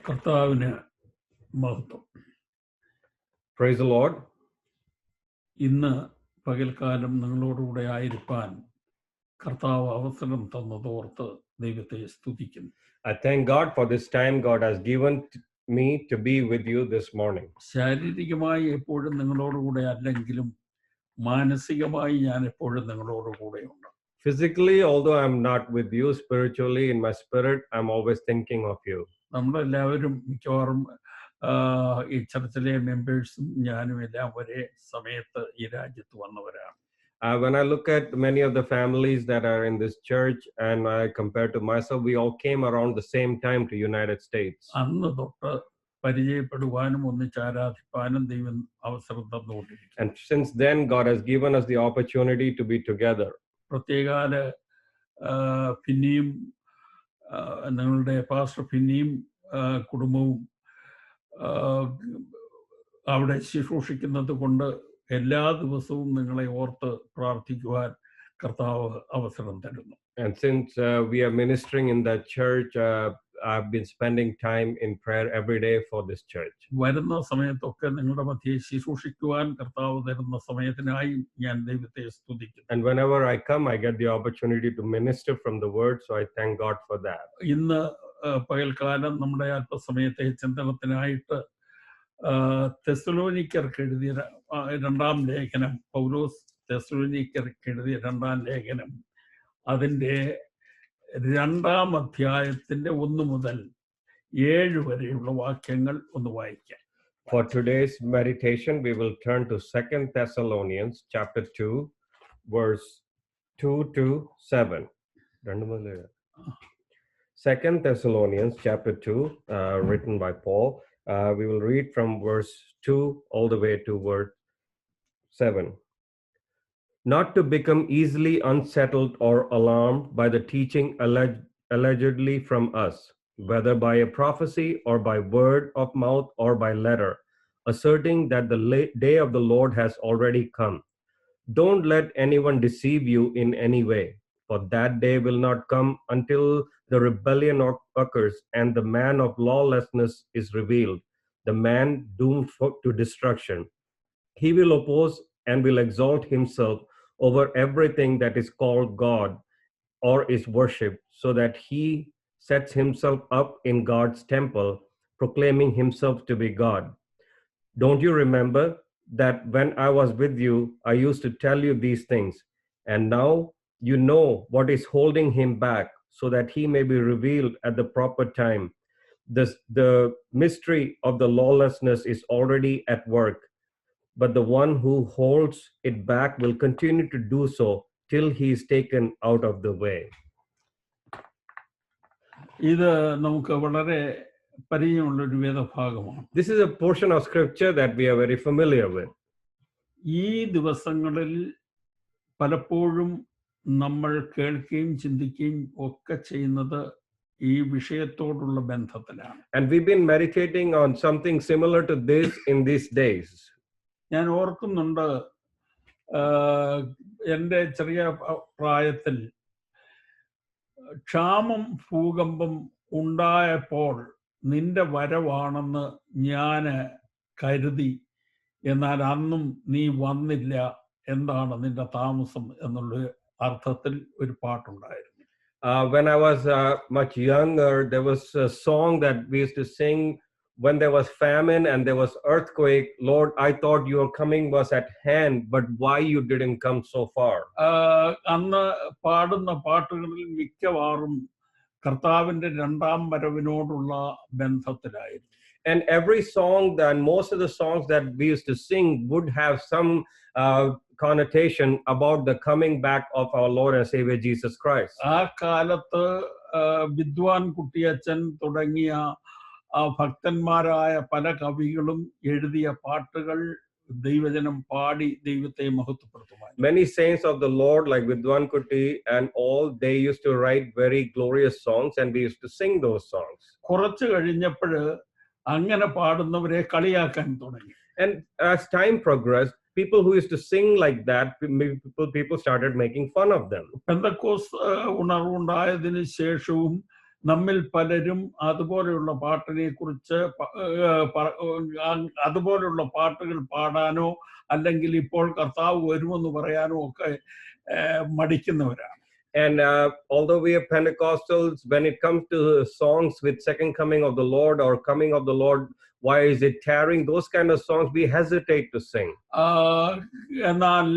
കർത്താവിന് മഹത്വം. Praise the Lord. ഇന്ന് പകൽക്കാലം നിങ്ങളോടുകൂടെ ആയിരിക്കാൻ കർത്താവ് അവസരം തന്നതോർത്ത് ദൈവത്തെ സ്തുതിക്കുന്നു. I thank God for this time God has given me to be with you this morning. ശാരീരികമായി എപ്പോഴും നിങ്ങളോടുകൂടെ അല്ലെങ്കിലും മാനസികമായി ഞാൻ എപ്പോഴും നിങ്ങളോടുകൂടെ ഉണ്ട്. Physically, although I'm not with you, spiritually in my spirit, I'm always thinking of you. നമ്മളെല്ലാവരും മിക്കവാറും ഈ ചർച്ചിലെ മെമ്പേഴ്സും ഞാനും എല്ലാം ഒരേ സമയത്ത് ഈ രാജ്യത്ത് വന്നവരാണ്. When I look at many of the families that are in this church and I compare to myself, we all came around the same time to United States. അന്ന് തൊട്ട് പരിചയപ്പെടുവാനും ഒന്നിച്ച് ആരാധിപ്പാനും ദൈവം അവസരം തന്നുകൊണ്ടിരിക്കുന്നു. And since then, God has given us the opportunity to be together. പ്രത്യേകാല പിന്നെയും നിങ്ങളുടെ pastor പിന്നെയും കുടുംബവും അവിടെ ശുശ്രൂഷിക്കുന്നത് കൊണ്ട് എല്ലാ ദിവസവും നിങ്ങളെ ഓർത്ത് പ്രാർത്ഥിക്കുവാൻ കർത്താവ് അവസരം തരുന്നു. And since we are ministering in that church, I've been spending time in prayer every day for this church. വരുന്ന സമയത്തൊക്കെ നിങ്ങളുടെ മധ്യേ ശുശ്രൂഷിക്കുവാൻ കർത്താവ് തരുന്ന സമയത്തിനായി ഞാൻ ദൈവത്തെ സ്തുതിക്കുന്നു. And whenever I come, I get the opportunity to minister from the word, so I thank God for that. ഇന്ന് പകൽക്കാലം നമ്മുടെ അല്പസമയത്തെ ചിന്തനത്തിനായിട്ട് തെസ്സലോനിക്കർക്ക് എഴുതിയ രണ്ടാം ലേഖനം, പൗലോസ് തെസ്സലോനിക്കർക്ക് എഴുതിയ രണ്ടാം ലേഖനം, അതിൻ്റെ 2-ാം അധ്യായത്തിന്റെ 1 മുതൽ 7 വരെയുള്ള വാക്യങ്ങൾ ഒന്ന് വായിക്കാം. For today's meditation, we will turn to 2 Thessalonians chapter 2, verse 2 to 7. 2 Thessalonians chapter 2, written by Paul. We will read from verse 2 all the way to verse 7. Not to become easily unsettled or alarmed by the teaching allegedly from us, whether by a prophecy or by word of mouth or by letter, asserting that the day of the Lord has already come. Don't let anyone deceive you in any way, for that day will not come until the rebellion occurs and the man of lawlessness is revealed, the man doomed to destruction. He will oppose and will exalt himself over everything that is called God or is worshipped, so that he sets himself up in God's temple, proclaiming himself to be God. Don't you remember that when I was with you, I used to tell you these things, and now you know what is holding him back, so that he may be revealed at the proper time. The mystery of the lawlessness is already at work, but the one who holds it back will continue to do so till he is taken out of the way. ഇത് നമുക്ക് വളരെ പരിചയമുള്ളൊരു വേദഭാഗമാണ്. This is a portion of scripture that we are very familiar with. ഈ ദിവസങ്ങളിൽ പലപ്പോഴും നമ്മൾ കേൾക്കുകയും ചിന്തിക്കുകയും ഒക്കെ ചെയ്യുന്നത് ഈ വിഷയത്തോടുള്ള ബന്ധത്തിലാണ്. And we've been meditating on something similar to this in these days. ഞാൻ ഓർക്കുന്നുണ്ട്, എൻ്റെ ചെറിയ പ്രായത്തിൽ ക്ഷാമം ഭൂകമ്പം ഉണ്ടായപ്പോൾ നിന്റെ വരവാണെന്ന് ഞാൻ കരുതി, എന്നാൽ അന്നും നീ വന്നില്ല, എന്താണ് നിന്റെ താമസം എന്നുള്ള അർത്ഥത്തിൽ ഒരു പാട്ടുണ്ടായിരുന്നു. When I was much younger, there was a song that we used to sing when there was famine and there was earthquake. Lord, I thought your coming was at hand, but why you didn't come so far? അന്ന് പാടുന്ന പാട്ടുകളിൽ മിക്കവാറും കർത്താവിന്റെ 2-ാം വരവിനോടുള്ള ബന്ധത്തിലായിരുന്നു. And every song, and most of the songs that we used to sing would have some connotation about the coming back of our Lord and Savior Jesus Christ. ആ കാലത്ത് വിദ്വാൻ കുട്ടിയച്ചൻ തുടങ്ങിയ ഭക്തന്മാരായ പല കവികളും എഴുതിയ പാട്ടുകൾ ദൈവജനം പാടി ദൈവത്തെ മഹത്വപ്പെടുത്തുവാൻ. Many saints of the Lord like Vidwan Kuti and all, they used to write very glorious songs and we used to sing those songs. കുറച്ച് കഴിഞ്ഞപ്പോൾ അങ്ങനെ പാടുന്നവരെ കളിയാക്കാൻ തുടങ്ങി. And as time progressed, people who used to sing like that, people started making fun of them. പെന്തക്കോസ് ഉണർവുണ്ടായതിനു ശേഷവും നമ്മിൽ പലരും അതുപോലെയുള്ള പാട്ടിനെ കുറിച്ച് അതുപോലെയുള്ള പാട്ടുകൾ പാടാനോ അല്ലെങ്കിൽ ഇപ്പോൾ കർത്താവ് വരുമെന്ന് പറയാനോ ഒക്കെ മടിക്കുന്നവരാണ്. And although we are Pentecostals, when it comes to songs with second coming of the Lord or coming of the Lord, why is it tarrying? Those kind of songs we hesitate to sing. എന്നാൽ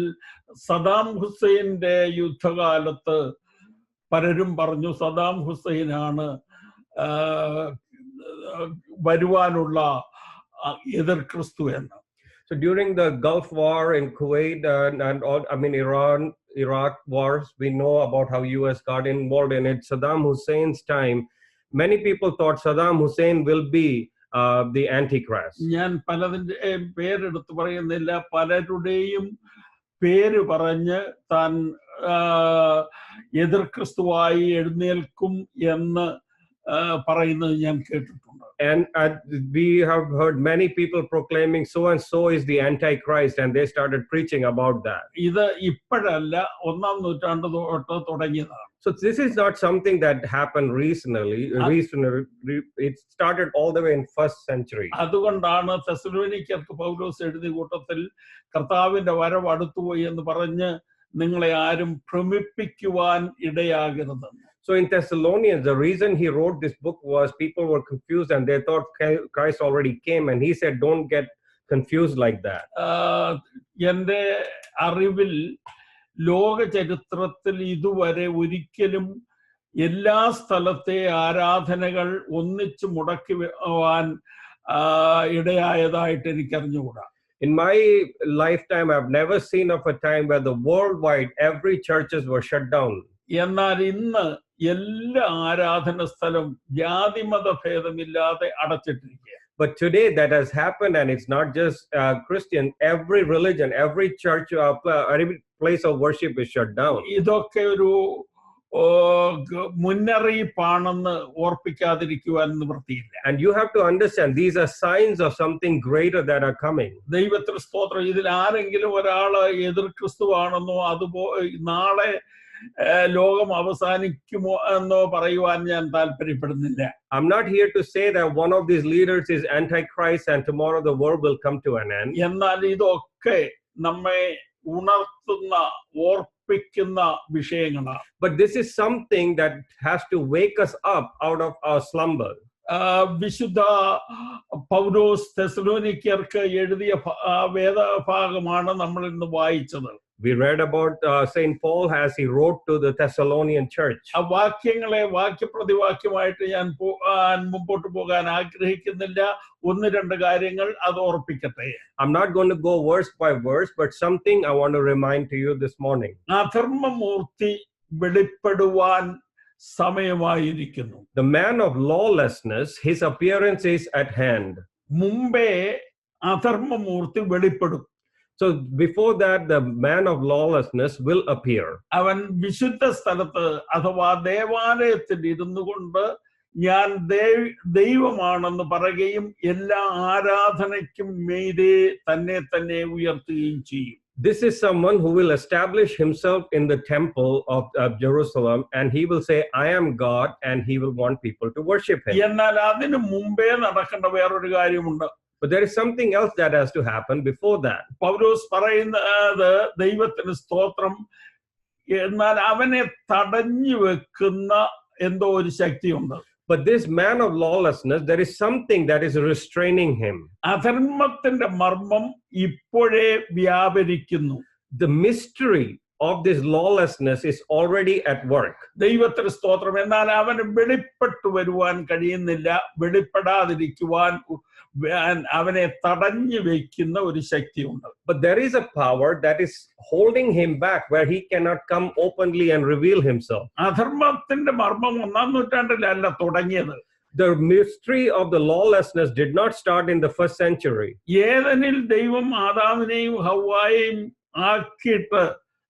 സദാം ഹുസൈന്റെ യുദ്ധകാലത്ത് പലരും പറഞ്ഞു സദാം ഹുസൈനാണ് വരുവാനുള്ള എതിർ ക്രിസ്തു എന്ന്. So during the Gulf War in Kuwait and all, I mean Iraq wars, we know about how US got involved in it. Saddam Hussein's time, many people thought Saddam Hussein will be the Antichrist. ഞാൻ പലതിന്റെ പേരെടുത്ത് പറയുന്നില്ല, പലരുടെയും പേര് പറഞ്ഞ് താൻ എതിർ ക്രിസ്തുവായി എഴുന്നേൽക്കും എന്ന് പറയുന്നത് ഞാൻ കേട്ടിട്ടുണ്ട്. And we have heard many people proclaiming so and so is the Antichrist, and they started preaching about that. ഇത് ഇപ്പോഴല്ല, 1-ാം നൂറ്റാണ്ട് തൊട്ട് തുടങ്ങിയതാണ്. So this is not something that happened recently. It started all the way in 1st century. അതുകൊണ്ടാണ് തെസ്സലോനിക്കർക്ക് പൗലോസ് എഴുതിയ കൂട്ടത്തിൽ കർത്താവിന്റെ വരവ് അടുത്തുപോയി എന്ന് പറഞ്ഞ് നിങ്ങളെ ആരും ഭ്രമിപ്പിക്കുവാൻ ഇടയാകരുത്. So in Thessalonians, the reason he wrote this book was people were confused and they thought Christ already came, and he said, don't get confused like that. എൻ്റെ അറിവിൽ ലോക ചരിത്രത്തിൽ ഇതുവരെ ഒരിക്കലും എല്ലാ സ്ഥലത്തെ ആരാധനകൾ ഒന്നിച്ച് മുടക്കുവാൻ ഇടയായതായിട്ട് എനിക്കറിഞ്ഞുകൂടാ. In my lifetime, I've never seen of a time where the worldwide every churches were shut down. എന്നാൽ ഇന്ന് എല്ലാ ആരാധന സ്ഥലം ജാതിമത ഭേദമില്ലാതെ അടച്ചിട്ടിരിക്കുക. But today that has happened, and it's not just Christian. Every religion, every church, every place of worship is shut down. ഇതൊക്കെ ഒരു മുന്നറിയിപ്പാണെന്ന് ഓർപ്പിക്കാതിരിക്കുവാൻ നിവൃത്തിയില്ല. And you have to understand, these are signs of something greater that are coming. ദൈവത്തിന് സ്തോത്രം. ഇതിൽ ആരെങ്കിലും ഒരാള് എതിർ ക്രിസ്തുവാണെന്നോ നാളെ ലോകം അവസാനിക്കുമോ എന്നോ പറയുവാൻ ഞാൻ താല്പര്യപ്പെടുന്നില്ല. I'm not here to say that one of these leaders is Antichrist and tomorrow the world will come to an end. എന്നാൽ ഇതൊക്കെ നമ്മെ ഉണർത്തുന്ന ഓർപ്പിക്കുന്ന വിഷയങ്ങളാണ്. But this is something that has to wake us up out of our slumber. വിശുദ്ധ പൗലോസ് തെസ്സലോനിക്കർക്ക് എഴുതിയ വേദഭാഗമാണ് നമ്മൾ ഇന്ന് വായിച്ചത്. We read about Saint Paul as he wrote to the Thessalonian church. ആ വാക്യങ്ങളെ വാക്യപ്രതിവാക്യമായിട്ട് ഞാൻ മുമ്പോട്ട് പോകാൻ ആഗ്രഹിക്കുന്നില്ല. 1-2 കാര്യങ്ങൾ അത് ഓർപ്പിക്കട്ടെ. I'm not going to go verse by verse, but something I want to remind to you this morning. അധർമ്മമൂർത്തി വെളിപ്പെടുവാൻ സമയമായിരിക്കുന്നു. The man of lawlessness, his appearance is at hand. മുമ്പേ അധർമ്മമൂർത്തി വെളിപ്പെടും. So before that, the man of lawlessness will appear. അവൻ വിശുദ്ധ സ്ഥലത്ത് അഥവാ ദേവാലയത്തിൽ ഇരുന്നു കൊണ്ട് ഞാൻ ദൈവമാണെന്ന് പറയുകയും എല്ലാ ആരാധനയ്ക്കും മീതെ തന്നെ ഉയർത്തുകയും ചെയ്യും. This is someone who will establish himself in the temple of Jerusalem, and he will say, I am God, and he will want people to worship him. എന്നാൽ അതിനു മുമ്പേ നടക്കേണ്ട വേറൊരു കാര്യമുണ്ട്. But there is something else that has to happen before that. പൗലോസ് പറയുന്നത് ദൈവത്തിന് സ്തോത്രം, എന്നാൽ അവനെ തടഞ്ഞു വെക്കുന്ന എന്തോ ഒരു ശക്തിയുണ്ട്. But this man of lawlessness, there is something that is restraining him. അധർമ്മത്തിന്റെ മർമ്മം ഇപ്പോഴേ വ്യാപരിക്കുന്നു. The mystery of this lawlessness is already at work. ദൈവത്തിന് സ്തോത്രം. എന്നാൽ അവന് വെളിപ്പെട്ടു വരുവാൻ കഴിയുന്നില്ല. വെളിപ്പെടാതിരിക്കുവാൻ അവനെ തടഞ്ഞു വെക്കുന്ന ഒരു ശക്തിയുണ്ട്. But there is a power that is holding him back, where he cannot come openly and reveal himself. അധർമ്മത്തിന്റെ മർമ്മം 1-ാം നൂറ്റാണ്ടിലല്ല തുടങ്ങിയത്. The mystery of the lawlessness did not start in the 1st century. ഏദനിൽ ദൈവം ആദാമിനെയും ഹവ്വായെയും ആക്കിയിട്ട്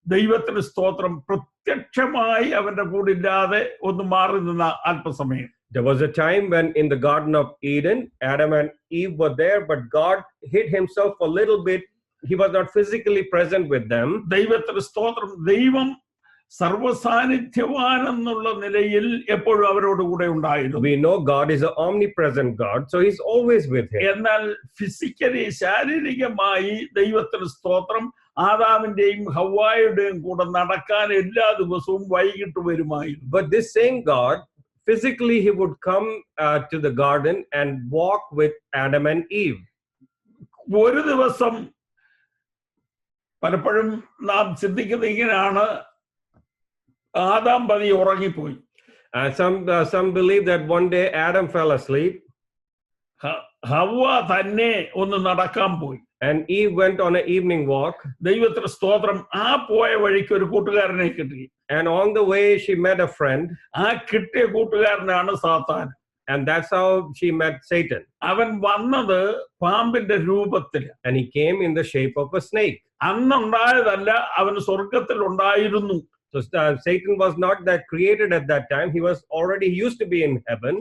ദൈവത്തിന് സ്തോത്രം പ്രത്യക്ഷമായി അവന്റെ കൂടില്ലാതെ ഒന്ന് മാറി നിന്ന അല്പസമയം. There was a time when in the Garden of Eden, Adam and Eve were there, but God hid himself a little bit he was not physically present with them. ദൈവത്തിന് സ്തോത്രം. ദൈവം സർവസാന്നിധ്യവാനെന്നുള്ള നിലയിൽ എപ്പോഴും അവരോട് കൂടെ ഉണ്ടായിരുന്നു. We know God is an omnipresent God, so he's always with him. എന്നാൽ physically ശാരീരികമായി ദൈവത്തിന് സ്തോത്രം ആദാമിന്റെയും ഹവ്വായുടെയും കൂടെ നടക്കാൻ എല്ലാ ദിവസവും വൈകിട്ട് വരുമായിരുന്നു. But this same God, physically he would come to the garden and walk with Adam and Eve. ഒരു ദിവസം പലപ്പോഴും നാം ചിന്തിക്കുന്നത് ഇങ്ങനെയാണ്, ആദാം പതിയെ ഉറങ്ങിപ്പോയി. Some believe that one day Adam fell asleep. ഹവ്വ തന്നെ ഒന്ന് നടക്കാൻ പോയി. And Eve went on an evening walk. ദൈവത്തിന് സ്തോത്രം. ആ പോയ വഴിക്ക് ഒരു കൂട്ടുകാരനെ കിട്ടി. And on the way she met a friend. ആ കിട്ടിയ കൂട്ടുകാരനാണ് സാത്താൻ. And that's how she met Satan. അവൻ വന്നത് പാമ്പിന്റെ രൂപത്തിൽ. And he came in the shape of a snake. അന്നുണ്ടായതല്ല, അവൻ സ്വർഗത്തിൽ ഉണ്ടായിരുന്നു. So Satan was not that created at that time. He was already used to be in heaven.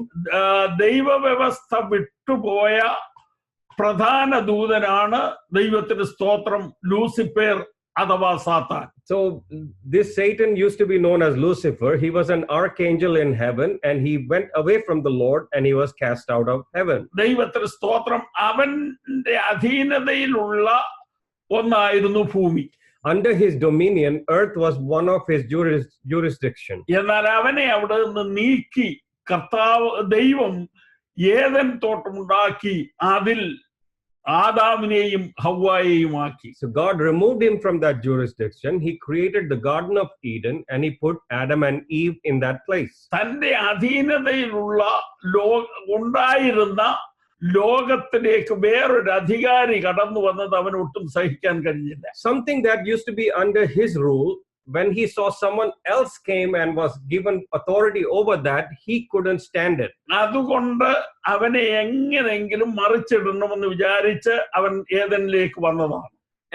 ദൈവവ്യവസ്ഥ വിട്ടുപോയ പ്രധാന ദൂതനാണ് ദൈവത്തിന്റെ സ്തോത്രം ലൂസിഫർ അഥവാ സാത്താൻ. So this Satan used to be known as Lucifer. He was an archangel in heaven, and he went away from the Lord and he was cast out of heaven. ദൈവത്തിന്റെ സ്തോത്രം. അവന്റെ അധീനതയിലുള്ള ഒന്നായിരുന്നു ഭൂമി. Under his dominion, earth was one of his jurisdiction. എന്നാൽ അവനെ അവിടെ നിന്ന് നീക്കി കർത്താവ് ദൈവം ഏദൻ തോട്ടമുണ്ടാക്കി അതിൽ ആദാമിനെയും ഹവ്വായെയും ആക്കി. So God removed him from that jurisdiction. He created the Garden of Eden and he put Adam and Eve in that place. തന്റെ അധീനതയിലുള്ള ഉണ്ടായിരുന്ന ലോകത്തിലേക്ക് വേറൊരു അധികാരി കടന്നു വന്നത് അവന് ഒട്ടും സഹിക്കാൻ കഴിഞ്ഞില്ല. Something that used to be under his rule, when he saw someone else came and was given authority over that, he couldn't stand it. അതുകൊണ്ട് അവനെ എങ്ങനെയെങ്കിലും മറിച്ചിടണമെന്ന് വിചാരിച്ച് അവൻ ഏദനിലേക്ക് വന്നതാണ്.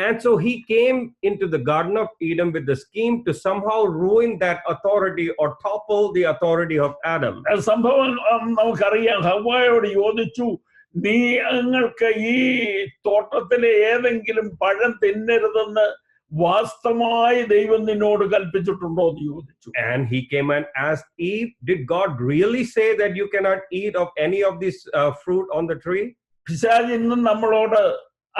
And so he came into the Garden of Eden with the scheme to somehow ruin that authority or topple the authority of Adam. സംഭവം നമുക്കറിയാം. ഹവ്വായോട് ചോദിച്ചു, നിങ്ങൾക്ക് ഈ തോട്ടത്തിലെ ഏതെങ്കിലും പഴം തിന്നരുതെന്ന് വാസ്തവമായി ദൈവം നിന്നോട് കൽപ്പിച്ചിട്ടുണ്ടോ എന്ന് ചോദിച്ചു. And he came and asked Eve, did God really say that you cannot eat of any of this fruit on the tree? പിശാച് ഇന്നും നമ്മളോട്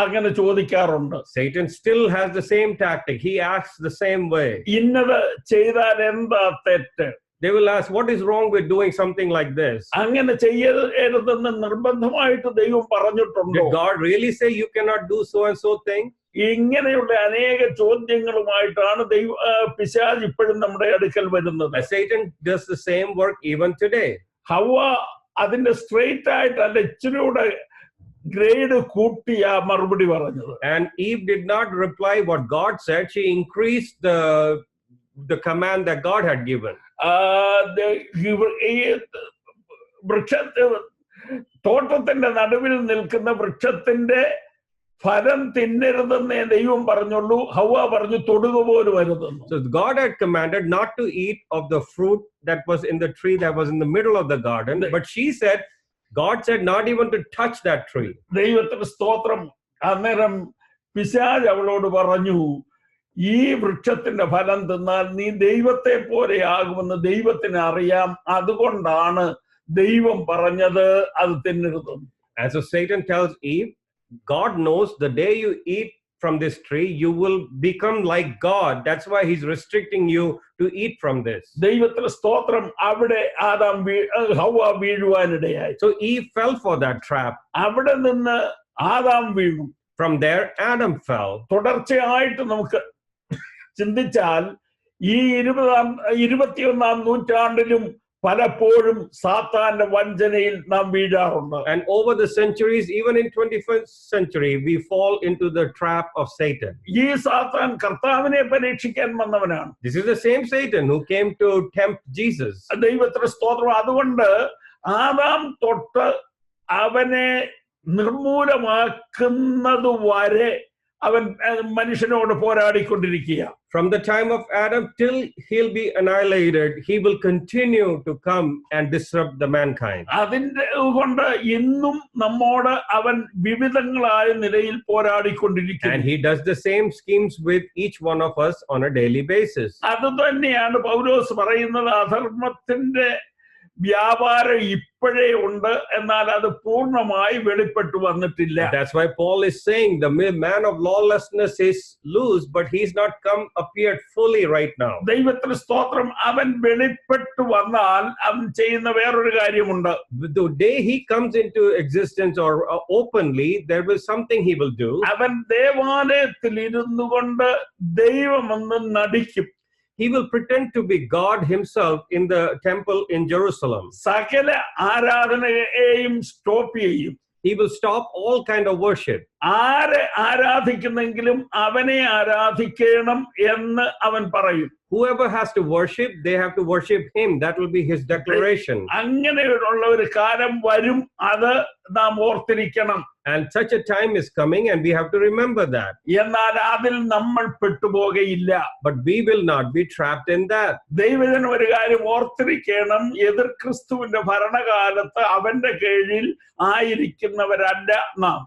അങ്ങനെ ചോദിക്കാറുണ്ട്. Satan still has the same tactic. He asks the same way. ഇന്നത് ചെയ്താൽ എന്താ തെറ്റ്? They will ask, what is wrong with doing something like this? അങ്ങനെ ചെയ്യരുതെന്ന് നിർബന്ധമായിട്ട് ദൈവം പറഞ്ഞിട്ടുണ്ടോ? Did God really say you cannot do so and so thing? ഇങ്ങനെയുള്ള അനേക ചോദ്യങ്ങളുമായിട്ടാണ് പിശാച് ഇപ്പോഴും നമ്മുടെ അടുക്കൽ വരുന്നത്. Satan does the same work even today. ഹവ്വ അതിന്റെ സ്ട്രെയിറ്റ് ആയിട്ടല്ല ഇച്ചിരിയുടെ ഗ്രേഡ് കൂട്ടിയ മറുപടി പറഞ്ഞത്. And Eve did not reply what God said. She increased the command that God had given. തോട്ടത്തിന്റെ നടുവിൽ നിൽക്കുന്ന വൃക്ഷത്തിന്റെ ഫലം തിന്നരുതെന്നേ ദൈവം പറഞ്ഞുള്ളൂ. ഹവ്വ പറഞ്ഞു തൊടുക പോലും അരുതെന്ന്. So God had commanded not to eat of the fruit that was in the tree that was in the middle of the garden, but she said, God said not even to touch that tree. ദൈവത്തിന് സ്തോത്രം. അന്നേരം പിശാച് അവളോട് പറഞ്ഞു, ഈ വൃക്ഷത്തിന്റെ ഫലം തിന്നാൽ നീ ദൈവത്തെ പോലെയാകുമെന്ന് ദൈവത്തിന് അറിയാം, അതുകൊണ്ടാണ് ദൈവം പറഞ്ഞത് അത് തിന്നരുതെന്ന്. And so Satan tells Eve, God knows the day you eat from this tree, you will become like God. That's why he's restricting you to eat from this. ദൈവത്തിന്റെ സ്തോത്രം. അവിടെ ഹവ്വ വീഴുവാനിടയായി. So Eve fell for that trap. അവിടെ നിന്ന് Adam വീണു. From there Adam fell. തുടർച്ചയായിട്ട് നമുക്ക് ചിന്തിച്ചാൽ ഈ 21ാം നൂറ്റാണ്ടിലും പലപ്പോഴും സാത്താന്റെ വഞ്ചനയിൽ നാം വീഴാറുണ്ട്. And over the centuries, even in 21st century, we fall into the trap of Satan. ഈ സാത്താൻ കർത്താവിനെ പരീക്ഷിക്കാൻ വന്നവനാണ്. This is the same Satan who came to tempt Jesus. ദൈവത്തിന്റെ സ്തോത്രം. അതുകൊണ്ട് ആദാം തൊട്ട് അവനെ നിർമൂലമാക്കുന്നത് വരെ അവൻ മനുഷ്യനോട് പോരാടിക്കൊണ്ടിരിക്കുക. From the time of Adam till he'll be annihilated, he will continue to come and disrupt the mankind. അതിന്റെ കൊണ്ട് ഇന്നും നമ്മോട് അവൻ വിവിധങ്ങളായ നിലയിൽ പോരാടിക്കൊണ്ടിരിക്കുന്നു. And he does the same schemes with each one of us on a daily basis. അത് തന്നെയാണ് പൗലോസ് പറയുന്നത്, അധർമ്മത്തിന്റെ വ്യാപാരം ഇപ്പോഴേ ഉണ്ട്, എന്നാൽ അത് പൂർണ്ണമായി വെളിപ്പെട്ടു വന്നിട്ടില്ല. That's why Paul is saying the man of lawlessness is loose, but he's not come appeared fully right now. ദൈവത്തിന് സ്തോത്രം. അവൻ വെളിപ്പെട്ടു വന്നാൽ അവൻ ചെയ്യുന്ന വേറൊരു കാര്യമുണ്ട്. The day he comes into existence or openly, there will something he will do. അവൻ ദേവാലയത്തിൽ ഇരുന്നു കൊണ്ട് ദൈവമെന്ന് നടിക്കും. He will pretend to be God himself in the temple in Jerusalem. സകല ആരാധനയെയും സ്റ്റോപ്പ് ചെയ്യും. He will stop all kind of worship. ആരെ ആരാധിക്കുന്നെങ്കിലും അവനെ ആരാധിക്കണം എന്ന് അവൻ പറയും. Whoever has to worship, they have to worship him. That will be his declaration. അങ്ങനെയുള്ള ഒരു കാലം വരും, അത് നാം ഓർത്തിരിക്കണം. And such a time is coming, and we have to remember that. എന്നാൽ അതിൽ നമ്മൾ പെട്ടുപോകയില്ല. But we will not be trapped in that. ദൈവജനം ഒരു കാര്യം ഓർത്തിരിക്കണം, എതിർ ക്രിസ്തുവിന്റെ ഭരണകാലത്ത് അവന്റെ കീഴിൽ ആയിരിക്കുന്നവരല്ല നാം.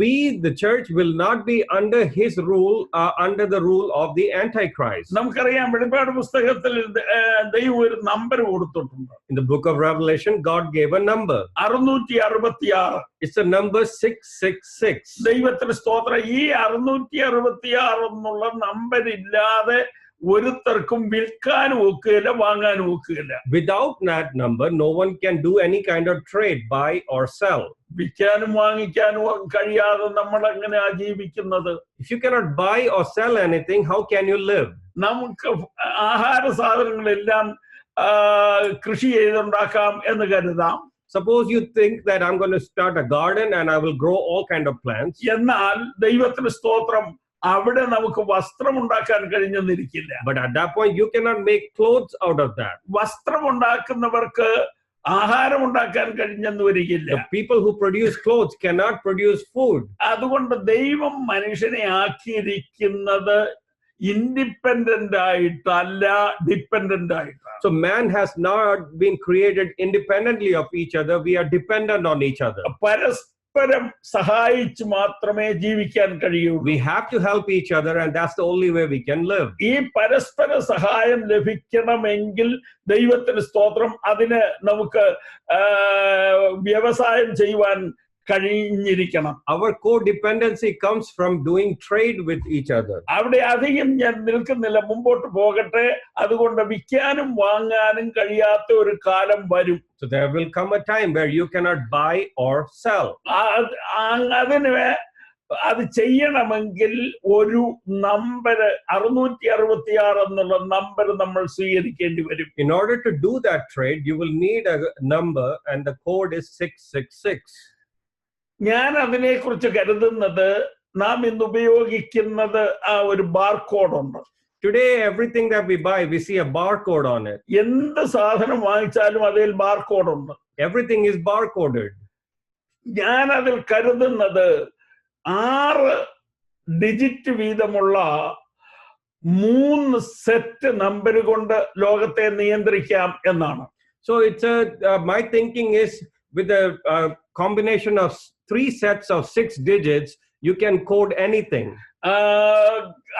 We, the church, will not be under his rule, under the rule of the Antichrist. നമുക്കറിയാം, വെളിപ്പാട് പുസ്തകത്തിൽ ദൈവം ഒരു നമ്പർ കൊടുത്തിട്ടുണ്ട്. In the book of Revelation, God gave a number. 666. It's the number 666. ദൈവത്തിന് സ്തോത്രം. ഈ 666 എന്നുള്ള നമ്പർ ഇല്ലാതെ ഒരുത്തർക്കും വിൽക്കാനും ഒക്കുകയില്ല, വാങ്ങാനും ഒക്കുകയില്ല. Without that number, no one can do any kind of trade, buy or sell. വിൽക്കാനും വാങ്ങിക്കാനും കഴിയാതെ നമ്മൾ എങ്ങനെയാ ജീവിക്കുന്നത്? If you cannot buy or sell anything, how can you live? നമുക്ക് ആഹാര സാധനങ്ങളെല്ലാം കൃഷി ചെയ്തുണ്ടാക്കാം എന്ന് കരുതാം. Suppose you think that I'm going to start a garden and I will grow all kind of plants. എന്നാൽ ദൈവത്തിന് സ്തോത്രം, അവിടെ നമുക്ക് വസ്ത്രം ഉണ്ടാക്കാൻ കഴിഞ്ഞെന്നിരിക്കില്ല. But at that point, you cannot make clothes out of that. വസ്ത്രം ഉണ്ടാക്കുന്നവർക്ക് ആഹാരം ഉണ്ടാക്കാൻ കഴിഞ്ഞെന്ന് വരികില്ല. The people who produce clothes cannot produce food. അതുകൊണ്ട് ദൈവം മനുഷ്യനെ ആക്കിയിരിക്കുന്നത് ഇൻഡിപെൻഡന്റ് ആയിട്ടല്ല, ഡിപെൻഡന്റ് ആയിട്ടാണ്. So man has not been created independently of each other. We are dependent on each other. പരസ്പരം സഹായിച്ച് മാത്രമേ ജീവിക്കാൻ കഴിയൂ. We have to help each other, and that's the only way we can live. ഈ പരസ്പര സഹായം ലഭിക്കണമെങ്കിൽ ദൈവത്തിന് സ്തോത്രം, അതിന് നമുക്ക് വ്യവസായം ചെയ്യുവാൻ കഴിഞ്ഞിരിക്കണം. Our codependency comes from doing trade with each other. അവിടെ അധികം ഞാൻ നിൽക്കുന്നില്ല, മുമ്പോട്ട് പോകട്ടെ. അതുകൊണ്ട് വിൽക്കാനും വാങ്ങാനും കഴിയാത്ത ഒരു കാലം വരും. So there will come a time where you cannot buy or sell. അതിന് അത് ചെയ്യണമെങ്കിൽ ഒരു നമ്പർ 666 എന്നുള്ള നമ്പർ നമ്മൾ സ്വീകരിക്കേണ്ടി വരും. In order to do that trade, you will need a number, and the code is 666. ഞാൻ അതിനെക്കുറിച്ച് കരുതുന്നത്, നാം ഇന്ന് ഉപയോഗിക്കുന്നത് ആ ഒരു ബാർകോഡ് ഉണ്ട്. Today, everything that we buy, we see a barcode on it. എന്ത് സാധനം വാങ്ങിച്ചാലും അതിൽ ബാർകോഡ് ഉണ്ട്. Everything is barcoded. ഞാൻ അതിൽ കരുതുന്നത് 6 ഡിജിറ്റ് വീതമുള്ള 3 സെറ്റ് നമ്പർ കൊണ്ട് ലോകത്തെ നിയന്ത്രിക്കാം എന്നാണ്. So it's my thinking is with a combination of 3 sets of 6 digits, you can code anything.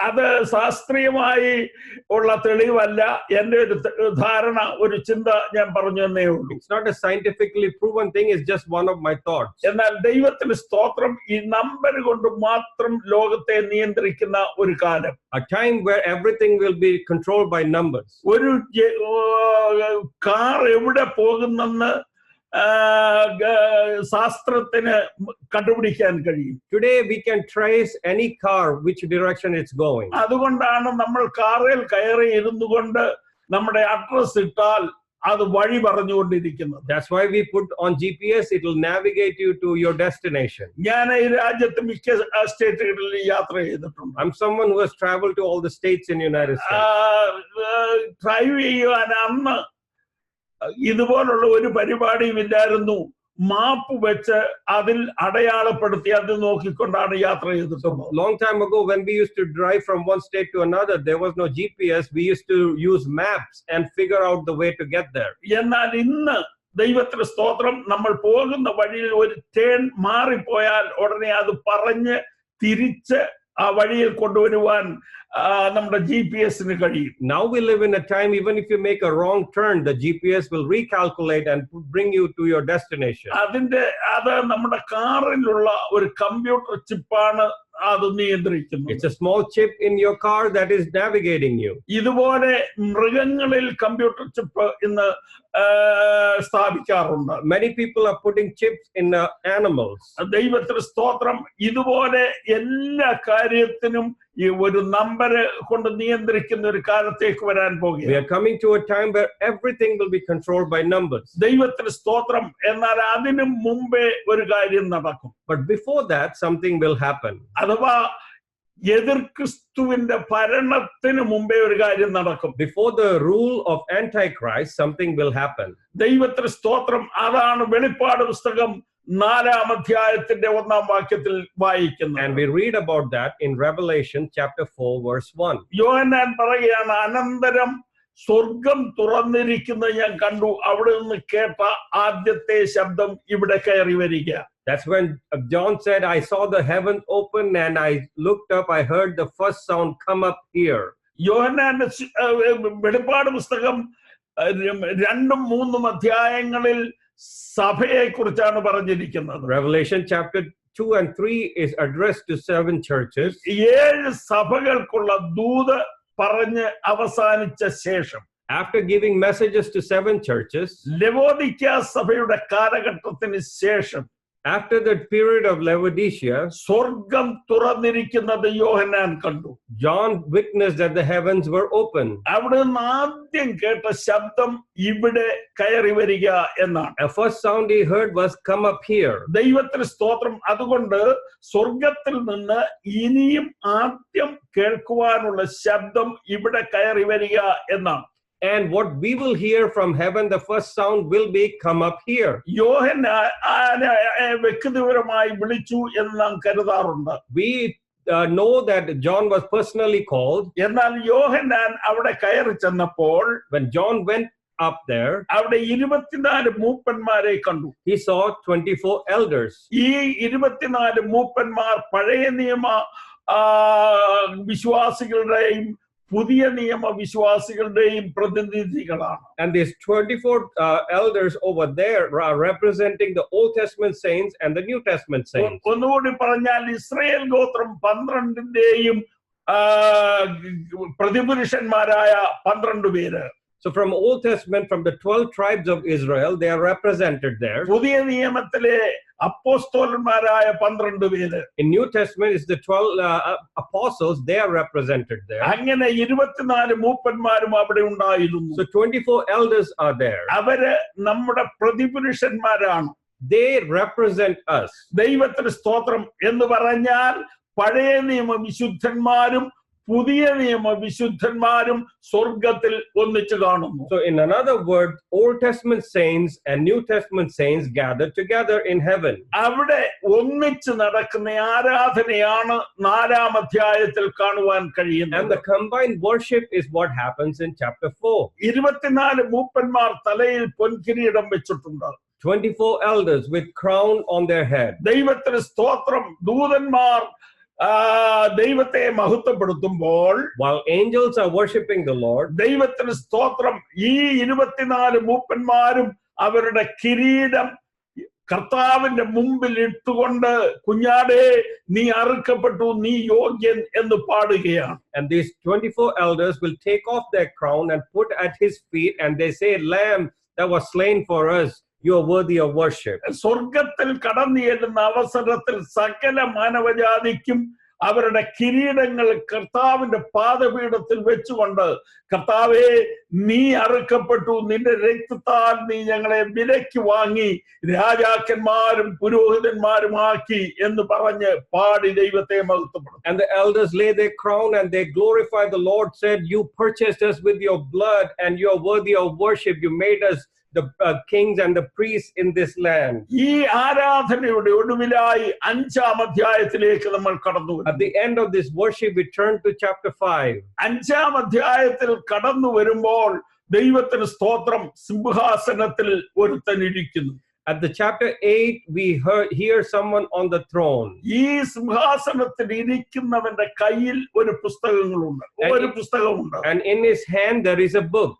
അത് ശാസ്ത്രീയമായി ഉള്ള തെളിവല്ല, എൻ്റെ ഒരു ധാരണ, ഒരു ചിന്ത ഞാൻ പറഞ്ഞു എന്നേ ഉള്ളൂ. It's not a scientifically proven thing, it's just one of my thoughts. എന്നാൽ ദൈവത്തിന് സ്തോത്രം, ഈ നമ്പർ കൊണ്ട് മാത്രം ലോകത്തെ നിയന്ത്രിക്കുന്ന ഒരു കാലം. A time where everything will be controlled by numbers. ഒരു കാർ എവിടെ പോകുന്നെന്ന് ശാസ്ത്രത്തിന് കണ്ടുപിടിക്കാൻ കഴിയും. Today we can trace any car which direction it's going. അതുകൊണ്ടാണ് നമ്മൾ കാറിൽ കയറി ഇരുന്നു കൊണ്ട് നമ്മുടെ അഡ്രസ് ഇട്ടാൽ അത് വഴി പറഞ്ഞുകൊണ്ടിരിക്കുന്നത്. That's why we put on GPS, it will navigate you to your destination. ഞാൻ ഈ രാജ്യത്ത് മിക്ക സ്റ്റേറ്റുകളിൽ യാത്ര ചെയ്തിട്ടുണ്ട്. I'm someone who has traveled to all the states in United States. Drive ചെയ്യുവാൻ അന്ന് ഇതുപോലുള്ള ഒരു പരിപാടിയും ഇല്ലായിരുന്നു. മാപ്പ് വെച്ച് അതിൽ അടയാളപ്പെടുത്തി അത് നോക്കിക്കൊണ്ടാണ് യാത്ര ചെയ്തിട്ടുള്ളത്. Long time ago, when we used to drive from one state to another, there was no GPS. We used to use maps and figure out the way to get there. എന്നാൽ ഇന്ന് ദൈവത്തിന് സ്തോത്രം, നമ്മൾ പോകുന്ന വഴിയിൽ ഒരു ടേൺ മാറിപ്പോയാൽ ഉടനെ അത് പറഞ്ഞ് തിരിച്ച് ആ വഴിയിൽ കൊണ്ടുവരുവാൻ നമ്മുടെ GPS-ന് കഴിയും. Now we live in a time, even if you make a wrong turn, the GPS will recalculate and bring you to your destination. അത് നമ്മുടെ കാറിലുള്ള ഒരു കമ്പ്യൂട്ടർ ചിപ്പാണ് അത് നിയന്ത്രിക്കുന്നത്. It's a small chip in your car that is navigating you. ഇതുപോലെ മൃഗങ്ങളിൽ computer chip ഇന്ന് സ്ഥാപിക്കാറുണ്ട്. Many people are putting chips in animals. ദൈവത്തിന് സ്തോത്രം, ഇതുപോലെ എല്ലാ കാര്യത്തിനും ഈ ഒരു നമ്പർ കൊണ്ട് നിയന്ത്രിക്കുന്ന ഒരു കാലത്തേക്ക് വരാൻ We പോകുകയാണ്. are coming to a time where everything will be controlled by numbers. ദൈവത്തിന് സ്തോത്രം. എന്നാൽ അതിനു മുമ്പേ ഒരു കാര്യം നടക്കും. But before that, something will happen. അഥവാ എതിർ ക്രിസ്തുവിന്റെ ഭരണത്തിന് മുമ്പേ ഒരു കാര്യം നടക്കും. Before the rule of Antichrist, something will happen. ദൈവത്തിന് സ്തോത്രം. അതാണ് വെളിപ്പാട് പുസ്തകം 4-ാം അധ്യായത്തിന്റെ 1-ാം വാക്യത്തിൽ വായിക്കുന്നത്. And we read about that in Revelation chapter 4, verse 1. യോഹന്നാൻ പറയുകയാണ്, അനന്തരം സ്വർഗം തുറന്നിരിക്കുന്നത് ഞാൻ കണ്ടു, അവിടെ നിന്ന് കേട്ട ആദ്യത്തെ ശബ്ദം ഇവിടെ കയറി വരിക. That's when John said, I saw the heaven open and I looked up, I heard the first sound come up here. യോഹന്നാന്റെ വെളിപ്പാട് പുസ്തകം 2-ഉം 3-ഉം അധ്യായങ്ങളിൽ സഭയെ കുറിച്ചാണ് പറഞ്ഞിരിക്കുന്നത്. Revelation chapter 2 and 3 is addressed to 7 churches. 7 സഭകൾക്കുള്ള ദൂത് പറഞ്ഞ് അവസാനിച്ച ശേഷം, After giving messages to 7 churches, ലവോദിക്ക സഭയുടെ കാലഘട്ടത്തിന് ശേഷം, after the period of Laodicea, സ്വർഗം തുറന്നിരിക്കുന്നത് യോഹന്നാൻ കണ്ടു. John witnessed that the heavens were open. അവിടെ നിന്ന് ആദ്യം കേട്ട ശബ്ദം ഇവിടെ കയറി വരിക എന്നാണ്. The first sound he heard was come up here. ദൈവത്തിന് സ്തോത്രം. അതുകൊണ്ട് സ്വർഗത്തിൽ നിന്ന് ഇനിയും ആദ്യം കേൾക്കുവാനുള്ള ശബ്ദം ഇവിടെ കയറി വരിക എന്നാണ്. And what we will hear from heaven, the first sound will be come up here. യോഹന്നാനെ വ്യക്തിപരമായി വിളിച്ചു എന്ന് നാം കരുതാറുണ്ട്. We know that John was personally called. എന്നാൽ യോഹന്നാൻ അവിടെ കയറി ചെന്നപ്പോൾ, When John went up there, അവിടെ 24 മൂപ്പന്മാരെ കണ്ടു. he saw 24 elders. ഈ 24 മൂപ്പന്മാർ പഴയ നിയമ വിശ്വാസികളുടെയും പുതിയ നിയമ വിശ്വാസികളുടെയും പ്രതിനിധികളാണ്. And these 24 elders over there are representing the Old Testament saints and the New Testament saints. ഒന്നുകൂടി പറഞ്ഞാൽ ഇസ്രായേൽ ഗോത്രം 12-ന്റെയും പ്രതിപുരുഷന്മാരായ 12 പേര്. So from Old Testament, from the 12 tribes of Israel, they are represented there. പുതിയ നിയമത്തിലെ അപ്പോസ്തലന്മാരായ 12 പേര്. In New Testament, it's the 12 apostles, they are represented there. അങ്ങനെ 24 മൂപ്പന്മാരും അവിടെ ഉണ്ടായിരുന്നു. So 24 elders are there. അവര് നമ്മുടെ പ്രതിപുരുഷന്മാരാണ്. They represent us. ദൈവത്തിന് സ്തോത്രം എന്ന് പറഞ്ഞാൽ പഴയ നിയമ വിശുദ്ധന്മാരും പുതിയ നിയമ വിശുദ്ധന്മാരും സ്വർഗത്തിൽ ഒന്നിച്ചു കാണുന്നു. So in another word, Old Testament saints and New Testament saints gather together in heaven. അവിടെ ഒന്നിച്ചു നടക്കുന്ന ആരാധനയാണ് 4-ാം അധ്യായത്തിൽ കാണുവാൻ കഴിയുന്നത്. And the combined worship is what happens in chapter 4. 24 മൂപ്പന്മാർ തലയിൽ പൊൻകിരീടം വെച്ചിട്ടുണ്ട്. 24 elders with crown on their head. ദൈവത്തിന് സ്തോത്രം. ദൂതന്മാർ ദൈവത്തെ മഹത്വപ്പെടുത്തുമ്പോൾ, while angels are worshiping the Lord, ദൈവത്തിന് സ്തോത്രം, ഈ 24 മൂപ്പന്മാരും അവരുടെ കിരീടം കർത്താവിന്റെ മുമ്പിൽ ഇട്ടുകൊണ്ട് കുഞ്ഞാടേ നീ അറുക്കപ്പെട്ടു, നീ യോഗ്യൻ എന്ന് പാടുകയാണ്. And these 24 elders will take off their crown and put at his feet, and they say, Lamb that was slain for us, you are worthy of worship. സ്വർഗത്തിൽ കടന്നു ചെല്ലുന്ന അവസരത്തിൽ സകല മാനവജാതിക്കും അവരുടെ കിരീടങ്ങൾ കർത്താവിന്റെ പാദപീഠത്തിൽ വെച്ചുകൊണ്ട്, കർത്താവേ നീ അറുക്കപ്പെട്ടു, നിന്റെ രക്തത്താൽ നീ ഞങ്ങളെ വിലയ്ക്ക് വാങ്ങി രാജാക്കന്മാരും പുരോഹിതന്മാരുമാക്കി എന്ന് പറഞ്ഞ് പാടി ദൈവത്തെ മഹത്വപ്പെടുത്തും. And the elders lay their crown and they glorify the Lord, said, you purchased us with your blood and you are worthy of worship. You made us the kings and the priests in this land. ഈ ആരാധനയുടെ ഒടുവിലായി 5-ാം അധ്യായത്തിലേക്ക് നമ്മൾ കടന്നു. At the end of this worship, we turn to chapter 5. 5-ാം അധ്യായത്തിൽ കടന്നു വരുമ്പോൾ ദൈവത്തിന് സ്തോത്രം, സിംഹാസനത്തിൽ ഒരുത്തൻ ഇരിക്കുന്നു. At the chapter 8, we hear someone on the throne. ഈ സിംഹാസനത്തിൽ ഇരിക്കുന്നവന്റെ കയ്യിൽ ഒരു പുസ്തകങ്ങളുണ്ട്, ഒരു പുസ്തകമുണ്ട്. And in his hand there is a book.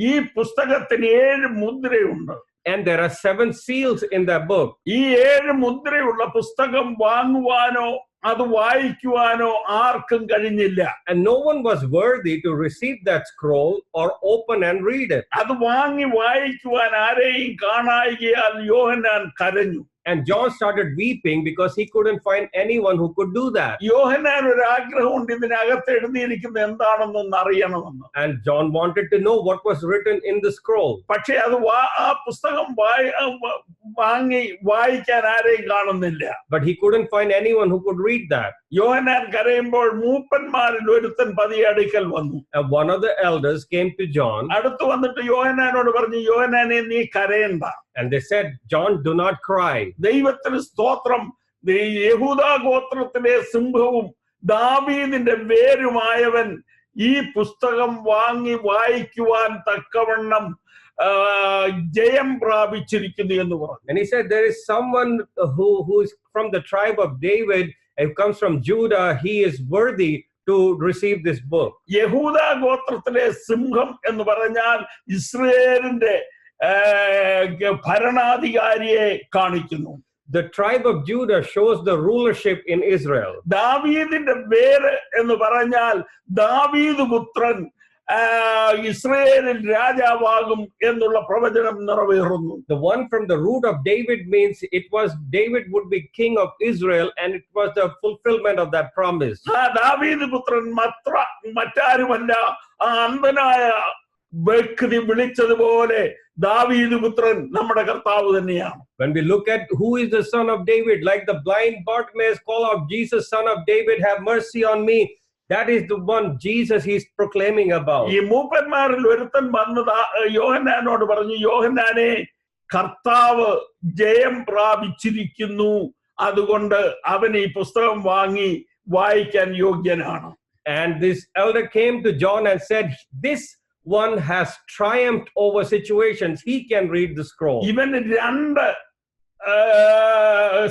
ഈ പുസ്തകത്തിന് 7 മുദ്രയുണ്ട്. And there are 7 seals in that book. ഈ 7 മുദ്രയുള്ള പുസ്തകം വാങ്ങുവാനോ അത് വായിക്കുവാനോ ആർക്കും കഴിഞ്ഞില്ല. And no one was worthy to receive that scroll or open and read it. അത് വാങ്ങി വായിക്കുവാൻ ആരെയും കാണായികയാൽ യോഹന്നാൻ കരഞ്ഞു. And John started weeping because he couldn't find anyone who could do that. യോഹന്നാൻ ഒരു ആഗ്രഹമുണ്ട് ഇതിനകത്ത് എഴുതിയിരിക്കുന്നത് എന്താണെന്നൊന്ന് അറിയണമെന്ന്. And John wanted to know what was written in the scroll. പക്ഷേ അത് ആ പുസ്തകം വാങ്ങി വായിക്കാൻ ആരെയും കാണുന്നില്ല. But he couldn't find anyone who could read that. യോഹന്നാൻ കരയുമ്പോൾ മൂപ്പന്മാരിൽ ഒരുത്തൻ പതിയെ അടുക്കൽ വന്നു. And one of the elders came to John. അടുത്ത് വന്നിട്ട് യോഹന്നാനോട് പറഞ്ഞു, യോഹന്നാനെ നീ കരയണ്ട. And they said, John, do not cry. ദൈവത്തിന് സ്തോത്രം. യഹൂദാ ഗോത്രത്തിലെ സിംഹവും ദാവീദിന്റെ വേരുമായവൻ ഈ പുസ്തകം വാങ്ങി വായിക്കുവാൻ തക്കവണ്ണം ജയം പ്രാപിച്ചിരിക്കുന്നു എന്ന് പറഞ്ഞു. And he said, there is someone who is from the tribe of David, who comes from Judah. He is worthy to receive this book. യഹൂദാ ഗോത്രത്തിലെ സിംഹം എന്ന് പറഞ്ഞാൽ ഇസ്രായേലിന്റെ ഭരണാധികാരിയെ കാണിക്കുന്നു. The tribe of Judah shows the rulership in Israel. ദാവീദിന്റെ വേര് എന്ന് പറഞ്ഞാൽ ദാവീദ് പുത്രൻ ഇസ്രായേലിൽ രാജാവാകും എന്നുള്ള പ്രവചനം നിറവേറുന്നു. The one from the root of David means it was David would be king of Israel, and it was the fulfillment of that promise. ദാവീദ് പുത്രൻ മറ്റാരുമല്ല, ആ അന്ധനായ വ്യക്തി വിളിച്ചതുപോലെ ദാവീദ് പുത്രൻ നമ്മുടെ കർത്താവ് തന്നെയാണ്. When we look at who is the son of David, like the blind Bartimaeus call out, Jesus, son of David, have mercy on me. That is the one Jesus he's proclaiming about. ഈ മൂപ്പന്മാരിൽ ഒരുത്തൻ വന്നത് യോഹന്നാനോട് പറഞ്ഞു, യോഹന്നാനെ, കർത്താവ് ജയം പ്രാപിച്ചിരിക്കുന്നു, അതുകൊണ്ട് അവൻ ഈ പുസ്തകം വാങ്ങി വായിക്കാൻ യോഗ്യനാണ്. And this elder came to John and said, this one has triumphed over situations. He can read the scroll. ഇവന് 2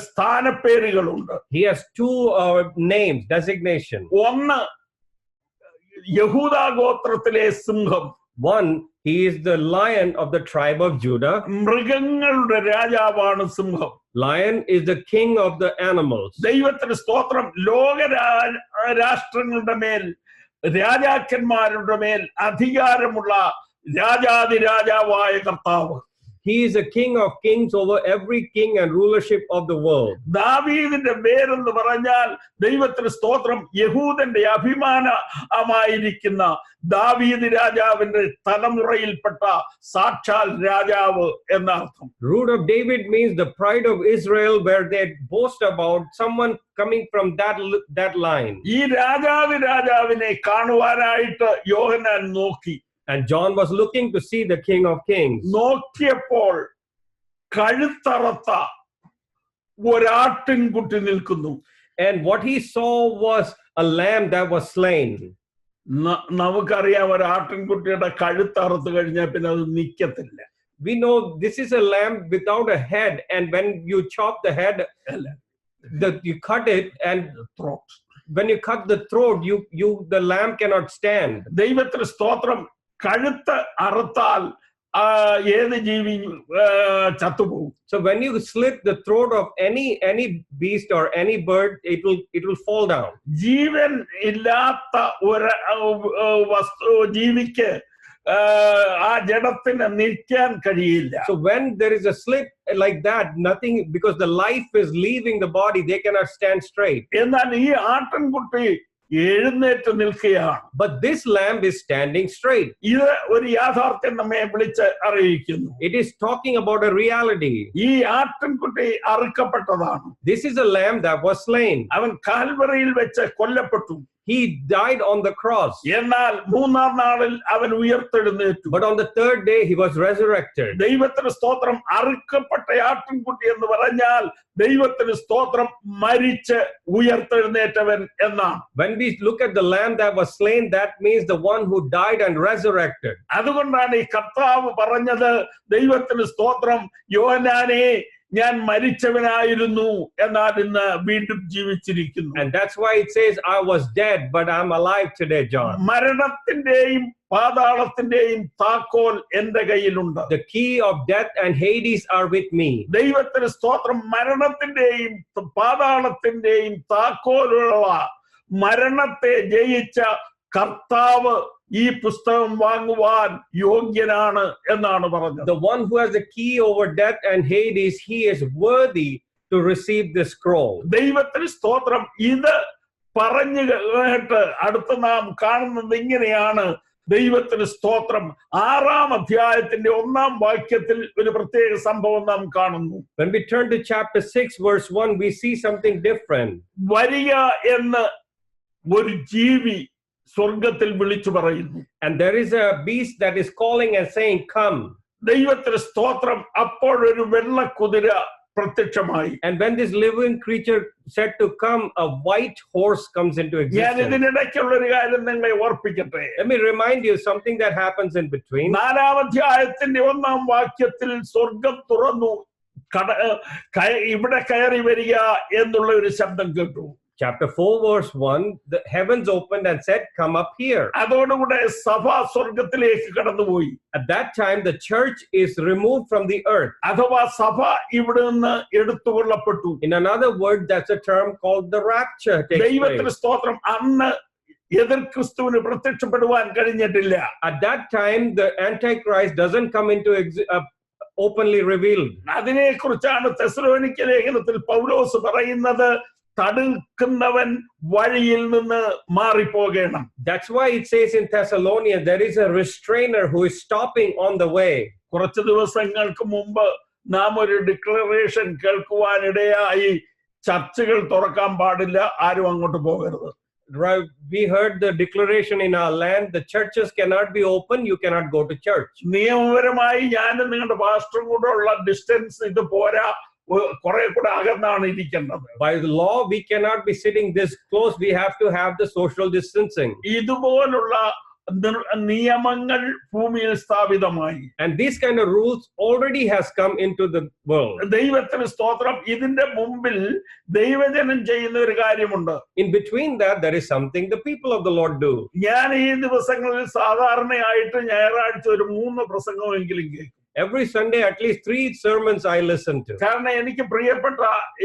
സ്ഥാനപ്പേരുകളുണ്ട്. He has 2 names, designation. ഒന്ന് യഹൂദാ ഗോത്രത്തിലെ സിംഹം. One, he is the lion of the tribe of Judah. മൃഗങ്ങളുടെ രാജാവാണ് സിംഹം. Lion is the king of the animals. ദൈവത്തിന് സ്തോത്രം. ലോക രാഷ്ട്രങ്ങളുടെ മേൽ, രാജാക്കന്മാരുടെ മേൽ അധികാരമുള്ള രാജാതിരാജാവായ കർത്താവ്. He is a king of kings over every king and rulership of the world. ദാവീദിന്റെ പേരെന്ന് പറഞ്ഞാൽ ദൈവത്തിന് സ്തോത്രം, യഹൂദന്റെ അഭിമാനമായിരിക്കുന്ന ദാവീദ് രാജാവിന്റെ തലമുറയിൽപ്പെട്ട സാക്ഷാൽ രാജാവ് എന്നർത്ഥം. Root of David means the pride of Israel, where they boast about someone coming from that line. ഈ രാജാവിനെ കാണുവാനായിട്ട് യോഹന്നാൻ നോക്കി. And John was looking to see the King of Kings. നോക്കിയപ്പോൾ കഴുത്തറത്ത ഒരാട്ടിൻകുട്ടി നിൽക്കുന്നു. And what he saw was a lamb that was slain. നമുക്കറിയാം, ഒരാട്ടിൻകുട്ടിയുടെ കഴുത്തറുത്ത് കഴിഞ്ഞാൽ പിന്നെ അത് നിൽക്കത്തില്ല. We know this is a lamb without a head, and when you chop the head, you cut it, and throat. When you cut the throat, the lamb cannot stand. ദൈവത്തിന് സ്തോത്രം. കഴുത്ത് അറുത്താൽ ഏത് ജീവി ചത്തുപോകും. So when you slit the throat of any beast or any bird, it will fall down. ജീവൻ ഇല്ലാത്ത ഒരു ജീവിക്ക് ആ ജഡത്തിന് നിൽക്കാൻ കഴിയില്ല. So when there is a slit like that, nothing, because the life is leaving the body, they cannot stand straight. എന്നാൽ ഈ ആട്ടിൻകുട്ടി എഴുന്നേറ്റ് നിൽക്കുകയാണ്. But this lamb is standing straight. ഇത് ഒരു യാഥാർത്ഥ്യം നമ്മെ വിളിച്ച് അറിയിക്കുന്നു. It is talking about a reality. ഈ ആട്ടിൻകുട്ടി അറുക്കപ്പെട്ടതാണ്. This is a lamb that was slain. അവൻ കാൽവറിയിൽ വെച്ച് കൊല്ലപ്പെട്ടു. he died on the cross. എന്നാൽ മൂന്നാം നാളിൽ അവൻ ഉയർത്തെഴുന്നേറ്റു. But on the third day, he was resurrected. ദൈവത്തിന് സ്തോത്രം. അറുക്കപ്പെട്ട ആട്ടിൻകുട്ടി എന്ന് പറഞ്ഞാൽ ദൈവത്തിന് സ്തോത്രം മരിച്ച് ഉയർത്തെഴുന്നേറ്റവൻ എന്നാണ്. When we look at the lamb that was slain, that means the one who died and resurrected. അതുകൊണ്ടാണ് ഈ കർത്താവ് പറഞ്ഞത്, ദൈവത്തിന് സ്തോത്രം, യോഹന്നാനേ ഞാൻ മരിച്ചവനായിരുന്നു എന്നാൽ ഇന്ന് വീണ്ടും ജീവിച്ചിരിക്കുന്നു. And that's why it says, I was dead, but I'm alive today, John. മരണത്തിന്റെയും പാതാളത്തിന്റെയും താക്കോൽ എന്റെ കയ്യിലുണ്ട്. The key of death and Hades are with me. ദൈവത്തിന് സ്തോത്രം. മരണത്തിന്റെയും പാതാളത്തിന്റെയും താക്കോലുള്ള മരണത്തെ ജയിച്ച കർത്താവ് ഈ പുസ്തകം വാങ്ങുവാൻ യോഗ്യനാണ് എന്നാണ് പറഞ്ഞത്. The one who has the key over death and Hades, he is worthy to receive the scroll. ദൈവത്തിന് സ്തോത്രം. ഇത് പറഞ്ഞു കേട്ട് അടുത്ത് നാം കാണുന്നത് ഇങ്ങനെയാണ്. ദൈവത്തിന് സ്തോത്രം. 6-ാം അധ്യായത്തിന്റെ 1-ാം വാക്യത്തിൽ ഒരു പ്രത്യേക സംഭവം നാം കാണുന്നു. When we turn to chapter 6 verse 1, we see something different. വരിക എന്ന് ഒരു ജീവി സ്വർഗത്തിൽ വിളിച്ചു പറയുന്നു. And there is a beast that is calling and saying, come. ദൈവത്തിന് സ്തോത്രം. അപ്പോഴൊരു വെള്ളക്കുതിര പ്രത്യക്ഷമായി. And when this living creature said to come, a white horse comes into ഞാൻ existence. ഇതിനിടയ്ക്കുള്ള ഒരു കാര്യം നിങ്ങളെ ഓർപ്പിക്കട്ടെ. Let me remind you something that happens in between. 4-ാം അധ്യായത്തിന്റെ 1-ാം വാക്യത്തിൽ സ്വർഗം തുറന്നു, ഇവിടെ കയറി വരിക എന്നുള്ള ഒരു ശബ്ദം കേട്ടു. Chapter 4 verse 1, the heavens opened and said, come up here. അതോടുകൂടെ സഭ സ്വർഗത്തിലേക്ക് കടന്നുപോയി. At that time, the church is removed from the earth. അഥവാ സഭ ഇവിടെ നിന്ന് എടുത്തുകൊള്ളപ്പെട്ടു. In another word, that's a term called the rapture takes ദൈവത്തിന് place. സ്തോത്രം. അന്ന് എതിർ ക്രിസ്തുവിന് പ്രത്യക്ഷപ്പെടുവാൻ കഴിഞ്ഞിട്ടില്ല. At that time, the Antichrist doesn't come into openly revealed. അതിനെക്കുറിച്ചാണ് തെസ്സലോനിക്ക ലേഖനത്തിൽ പൗലോസ് പറയുന്നത്, തടുക്കുന്നവൻ വഴിയിൽ നിന്ന് മാറിപ്പോകണം. That's why it says in Thessalonians, there is a restrainer who is stopping on the way. കുറച്ച് ദിവസങ്ങൾക്ക് മുമ്പ് നാം ഒരു ഡിക്ലറേഷൻ കേൾക്കുവാനിടയായി, ചർച്ചുകൾ തുറക്കാൻ പാടില്ല, ആരും അങ്ങോട്ട് പോകരുത്. We heard the declaration in our land, the churches cannot be open, you cannot go to church. നിയമപരമായി ഞാനും നിങ്ങളുടെ പാസ്റ്ററും കൂടെ ഉള്ള ഡിസ്റ്റൻസ് ഇത് പോരാ, കുറെ കൂടെ അകന്നാണ് ഇരിക്കേണ്ടത്. By the law, we cannot be sitting this close. We have to have the social distancing. ഇതുപോലുള്ള നിയമങ്ങൾ ഭൂമിയിൽ സ്ഥാപിതമായി. And these kind of rules already has come into the world. ദൈവത്തിന് സ്തോത്രം. ഇതിന്റെ മുമ്പിൽ ദൈവജനം ചെയ്യുന്ന ഒരു കാര്യമുണ്ട്. In between that, there is something the people of the Lord do. ഞാൻ ഈ ദിവസങ്ങളിൽ സാധാരണയായിട്ട് ഞായറാഴ്ച ഒരു 3 പ്രസംഗമെങ്കിലും കേൾക്കും. Every Sunday, at least 3 sermons I listen to. കാരണം എനിക്ക് പ്രിയപ്പെട്ട,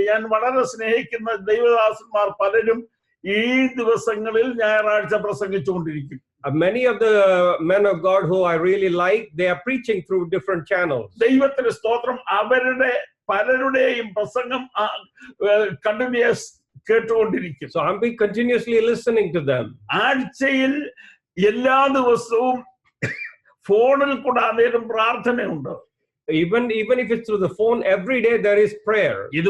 ഞാൻ വളരെ സ്നേഹിക്കുന്ന ദൈവദാസന്മാർ പലരും ഈ ദിവസങ്ങളിൽ ഞായറാഴ്ച പ്രസംഗിച്ചുകൊണ്ടിരിക്കും. Many of the men of God who I really like, they are preaching through different channels. ദൈവത്തിന് സ്തോത്രം. അവരുടെ പലരുടെയും പ്രസംഗം continuous കേട്ടുകൊണ്ടിരിക്കും. So I'm continuously listening to them. ആഴ്ചയിൽ എല്ലാ ദിവസവും ഫോണിൽ കൂടെ അതേലും പ്രാർത്ഥനയുണ്ട്. Even if it's through the phone, every day there is prayer. ഇത്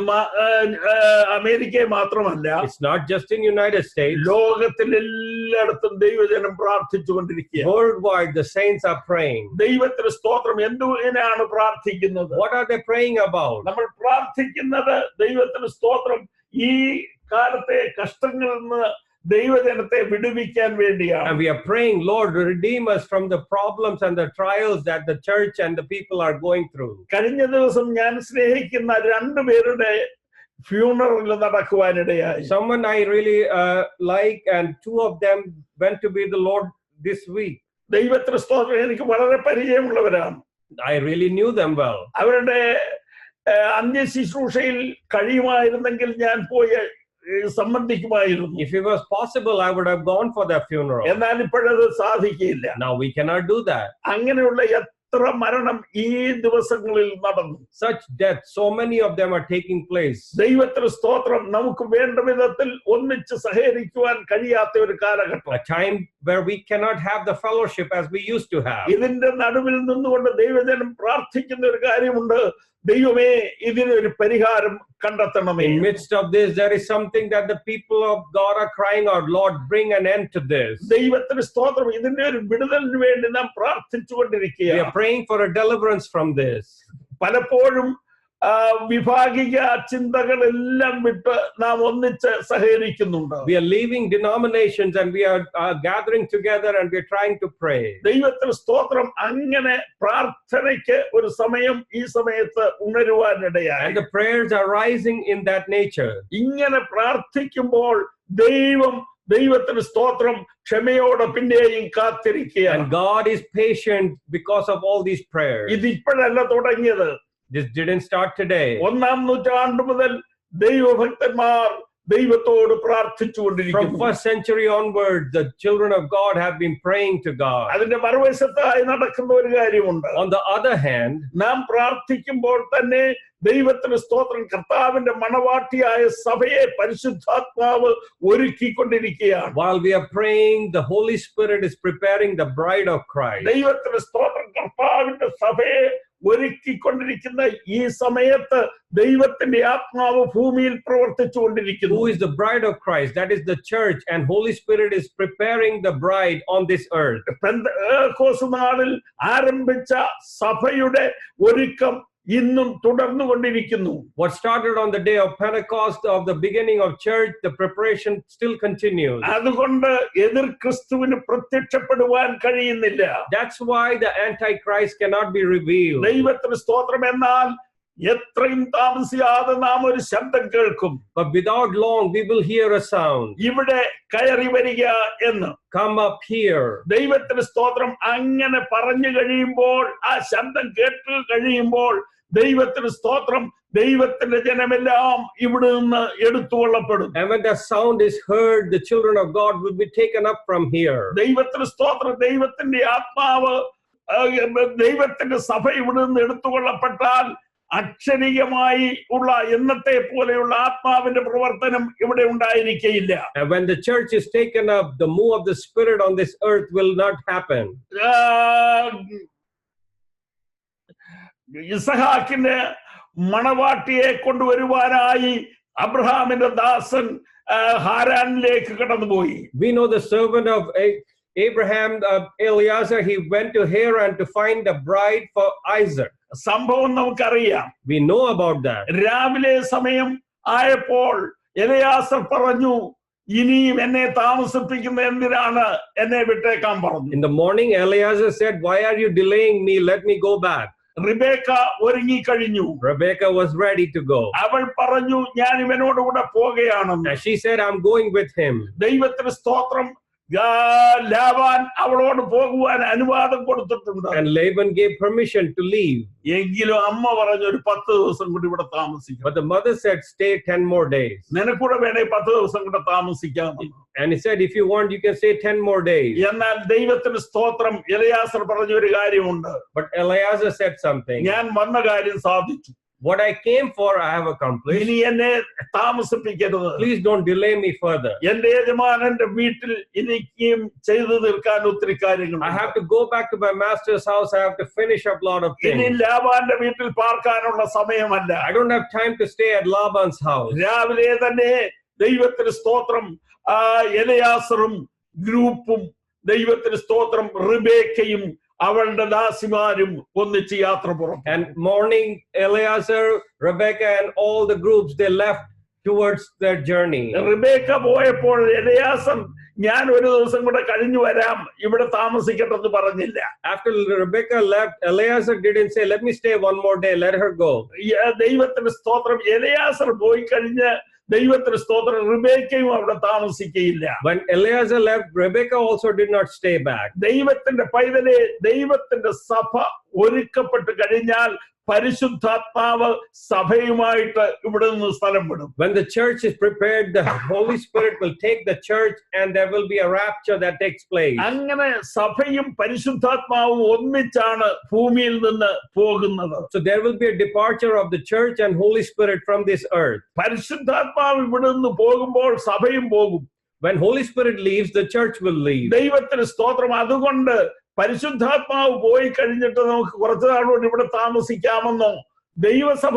അമേരിക്കയിൽ മാത്രമല്ല, It's not just in United States. ലോകത്തിൽ എല്ലായിടത്തും ദൈവജനം പ്രാർത്ഥിച്ചുകൊണ്ടിരിക്കുക. Worldwide, the saints are praying. ദൈവത്തിന് സ്തോത്രം. എന്തിനാണ് പ്രാർത്ഥിക്കുന്നത്? What are they praying about? നമ്മൾ പ്രാർത്ഥിക്കുന്നത് ദൈവത്തിന് സ്തോത്രം ഈ കാലത്തെ കഷ്ടങ്ങളിൽ നിന്ന് ദൈവജനത്തെ വിടുവിക്കാൻ വേണ്ടിയാണ്. And we are praying, Lord, redeem us from the problems and the trials that the church and the people are going through. കഴിഞ്ഞ ദിവസം ഞാൻ സ്നേഹിക്കുന്ന 2 പേരുടെ funeral നടക്കുവാനിടയായി. Someone I really like, and 2 of them went to be the Lord this week. ദൈവത്തിന് സ്തോത്രം. എനിക്ക് വളരെ പരിചയമുള്ളവരാണ്. I really knew them well. അവരുടെ അന്ത്യശുശ്രൂഷയിൽ കഴിയുമായിരുന്നെങ്കിൽ ഞാൻ പോയി സംബന്ധിക്കുമായിരുന്നു. If it was possible, I would have gone for their funeral. എന്നാൽ ഇപ്പോഴത് സാധിക്കില്ല. Now we cannot do that. അങ്ങനെയുള്ള എത്ര മരണം ഈ ദിവസങ്ങളിൽ നടന്നു. Such death, so many of them are taking place. ദൈവത്തിന് സ്തോത്രം. നമുക്ക് വേണ്ട വിധത്തിൽ ഒന്നിച്ച് സഹകരിക്കുവാൻ കഴിയാത്ത ഒരു കാലഘട്ടം. A time where we cannot have the fellowship as we used to have. ഇതിന്റെ നടുവിൽ നിന്നുകൊണ്ട് ദൈവജനം പ്രാർത്ഥിക്കുന്ന ഒരു കാര്യമുണ്ട്. ദൈവമേ ഇതിനൊരു പരിഹാരം കണ്ടെത്തണമേ. In midst of this, there is something that the people of God are crying out, Lord, bring an end to this. ദൈവത്തിന് സ്തോത്രം. ഇതിന്റെ ഒരു വിടുതലിന് വേണ്ടി നാം പ്രാർത്ഥിച്ചുകൊണ്ടിരിക്കുക. We are praying for a deliverance from this. പലപ്പോഴും വിഭാഗിക ചിന്തകളെല്ലാം വിട്ട് നാം ഒന്നിച്ച് സഹകരിക്കുന്നുണ്ട്. We are leaving denominations and we are gathering together and we are trying to pray. ദൈവത്തിന് സ്തോത്രം. അങ്ങനെ പ്രാർത്ഥനയ്ക്ക് ഒരു സമയം ഈ സമയത്ത് ഉണരുവാനിടയായി. And the prayers are rising in that nature. ഇങ്ങനെ പ്രാർത്ഥിക്കുമ്പോൾ ദൈവത്തിന് സ്തോത്രം ക്ഷമയോടെ പിന്നെയും കാത്തിരിക്കുക. And God is patient because of all these prayers. ഇതിപ്പോഴല്ല തുടങ്ങിയത്. This didn't start today. ഒന്നാം നൂറ്റാണ്ട് മുതൽ ദൈവഭക്തന്മാർ ദൈവത്തോട് പ്രാർത്ഥിച്ചുകൊണ്ടിരിക്കുന്നു. From first century onwards, the children of God have been praying to God. അതിന്റെ മറുവശത്തായി നടക്കുന്ന ഒരു കാര്യമുണ്ട്. On the other hand, നാം പ്രാർത്ഥിക്കുമ്പോൾ തന്നെ ദൈവത്തിന് സ്തോത്രം കർത്താവിന്റെ മണവാട്ടിയായ സഭയെ പരിശുദ്ധാത്മാവ് ഒരുക്കിക്കൊണ്ടിരിക്കുകയാണ്. while we are praying, the Holy Spirit is preparing the bride of Christ. ദൈവത്തിന് സ്തോത്രം കർത്താവിന്റെ സഭയെ ഒരുക്കിക്കൊണ്ടിരിക്കുന്ന ഈ സമയത്ത് ദൈവത്തിന്റെ ആത്മാവ് ഭൂമിയിൽ പ്രവർത്തിച്ചുകൊണ്ടിരിക്കുന്നു. Who is the bride of Christ? That is the church, and Holy Spirit is preparing the bride on this earth. Pentecost നാളിൽ ആരംഭിച്ച സഭയുടെ ഒരുക്കം ഇന്നും തുടർന്നുകൊണ്ടിരിക്കുന്നു. What started on the day of Pentecost, of the beginning of church, the preparation still continues. അതുകൊണ്ട് എതിർ ക്രിസ്തുവിന് പ്രത്യക്ഷപ്പെടുവാൻ കഴിയുന്നില്ല. That's why the Antichrist cannot be revealed. ദൈവത്തിന് സ്തോത്രം. എന്നാൽ എത്രയും താമസിയാതെ നാം ഒരു ശബ്ദം കേൾക്കും. But without long we will hear a sound. ഇവിടെ കയറി വരിക എന്ന്. Come up here. ദൈവത്തിന് സ്തോത്രം. അങ്ങനെ പറഞ്ഞു കഴിയുമ്പോൾ, ആ ശബ്ദം കേട്ട് കഴിയുമ്പോൾ ദൈവത്തിന് സ്തോത്രം, ദൈവത്തിന്റെ ജനമെല്ലാം ഇവിടെ നിന്ന് എടുത്തുകൊള്ളപ്പെടും. And when the sound is heard, the children of God will be taken up from here. ദൈവത്തിന് സ്തോത്രം. ദൈവത്തിന്റെ ആത്മാവ്, ദൈവത്തിന്റെ സഭ ഇവിടെ നിന്ന് എടുത്തുകൊള്ളപ്പെട്ടാൽ അക്ഷരികമായി ഉള്ള എന്നത്തെ പോലെയുള്ള ആത്മാവിന്റെ പ്രവർത്തനം ഇവിടെ ഉണ്ടായിരിക്കുകയില്ല. And when the church is taken up, the move of the Spirit on this earth will not happen. ഇസഹാക്കിന്റെ മണവാട്ടിയെ കൊണ്ടുവരുവാനായി അബ്രഹാമിന്റെ ദാസൻ ഹാരാനിലേക്ക് കടന്നുപോയി. We know the servant of Abraham, Eliezer, he went to Haran to find a bride for Isaac. സംഭവം നമുക്കറിയാം. We know about that. രാവിലെ സമയം ആയപ്പോൾ എലയാസർ പറഞ്ഞു, ഇനിയും എന്നെ താമസിപ്പിക്കുന്ന എന്തിനാണ്, എന്നെ വിട്ടേക്കാൻ പറഞ്ഞു. In the morning, Eliezer said, why are you delaying me? Let me go back. Rebecca ഒരുങ്ങിക്കഴിഞ്ഞു. Rebecca was ready to go. അവൾ പറഞ്ഞു, ഞാൻ ഇവനോടുകൂടെ പോകുകയാണെന്ന്. And she said, I'm going with him. ദൈവത്തിന് സ്തോത്രം. ലാബാൻ അവളോട് പോകുവാൻ അനുവാദം കൊടുത്തിട്ടുണ്ട്. And Laban gave permission to leave. എങ്കിലും അമ്മ പറഞ്ഞു, ഒരു 10 ദിവസം കൂടി ഇവിടെ താമസിക്കാം. But the mother said, stay 10 more days. നിനക്കൂടെ വേണേ 10 ദിവസം കൂടെ താമസിക്കാം. And he said, if you want, you can stay 10 more days. എന്നാൽ ദൈവത്തിന് സ്തോത്രം. എലയാസർ പറഞ്ഞ ഒരു കാര്യമുണ്ട്. But Eliezer said something. ഞാൻ വന്ന കാര്യം സാധിച്ചു. What I came for, I have accomplished. ഇനി എന്നെ താമസിപ്പിക്കരുത്. Please don't delay me further. എന്റെ യജമാനന്റെ വീട്ടിൽ എനിക്കും ചെയ്തു തീർക്കാൻ ഒത്തിരി കാര്യങ്ങൾ. I have to go back to my master's house. I have to finish up a lot of ഇനി things. ലാബാന്റെ വീട്ടിൽ പാർക്കാനുള്ള സമയമല്ല. I don't have time to stay at Laban's house. രാവിലെ തന്നെ ദൈവത്തിന് സ്തോത്രം. എലയാസറും ഗ്രൂപ്പും ദൈവത്തിന് സ്തോത്രം റിബേക്കയും അവളുടെ ദാസിമാരും ഒന്നിച്ച് യാത്ര പുറപ്പെട്ടു. And morning, Eliezer, Rebecca, and all the groups, they left towards their journey. Rebecca പോയപ്പോൾ എലയാസർ, ഞാൻ ഒരു ദിവസം കൂടെ കഴിഞ്ഞു വരാം, ഇവിടെ താമസിക്കട്ടെന്ന് പറഞ്ഞില്ല. After Rebecca left, Eliezer didn't say, let me stay one more day, let her go. ദൈവത്തിന് സ്തോത്രം. എലയാസർ പോയി കഴിഞ്ഞ് ദൈവത്തിന് സ്തോത്രം റിബേക്കയും അവിടെ താമസിക്കയില്ല. When Eliezer left, Rebecca also did not stay back. ദൈവത്തിന്റെ പൈതലെ, ദൈവത്തിന്റെ സഭ ഒരുക്കപ്പെട്ട് കഴിഞ്ഞാൽ പരിശുദ്ധാത്മാവ് സഭയുമായിട്ട് ഇവിടെ നിന്ന് സ്ഥലം വിടും. When the church is prepared, the Holy Spirit will take the church and there will be a rapture that takes place. അങ്ങനെ സഭയും പരിശുദ്ധാത്മാവും ഒന്നിച്ചാണ് ഭൂമിയിൽ നിന്ന് പോകുന്നത്. So there will be a departure of the church and Holy Spirit from this earth. പരിശുദ്ധാത്മാവ് ഇവിടെ നിന്ന് പോകുമ്പോൾ സഭയും പോകും. When Holy Spirit leaves, the church will leave. ദൈവത്തിന് സ്തോത്രം. അതുകൊണ്ട് പരിശുദ്ധാത്മാവ് പോയി കഴിഞ്ഞിട്ട് നമുക്ക് കുറച്ചു നാളുകൊണ്ട് ഇവിടെ താമസിക്കാമെന്നോ ദൈവസഭ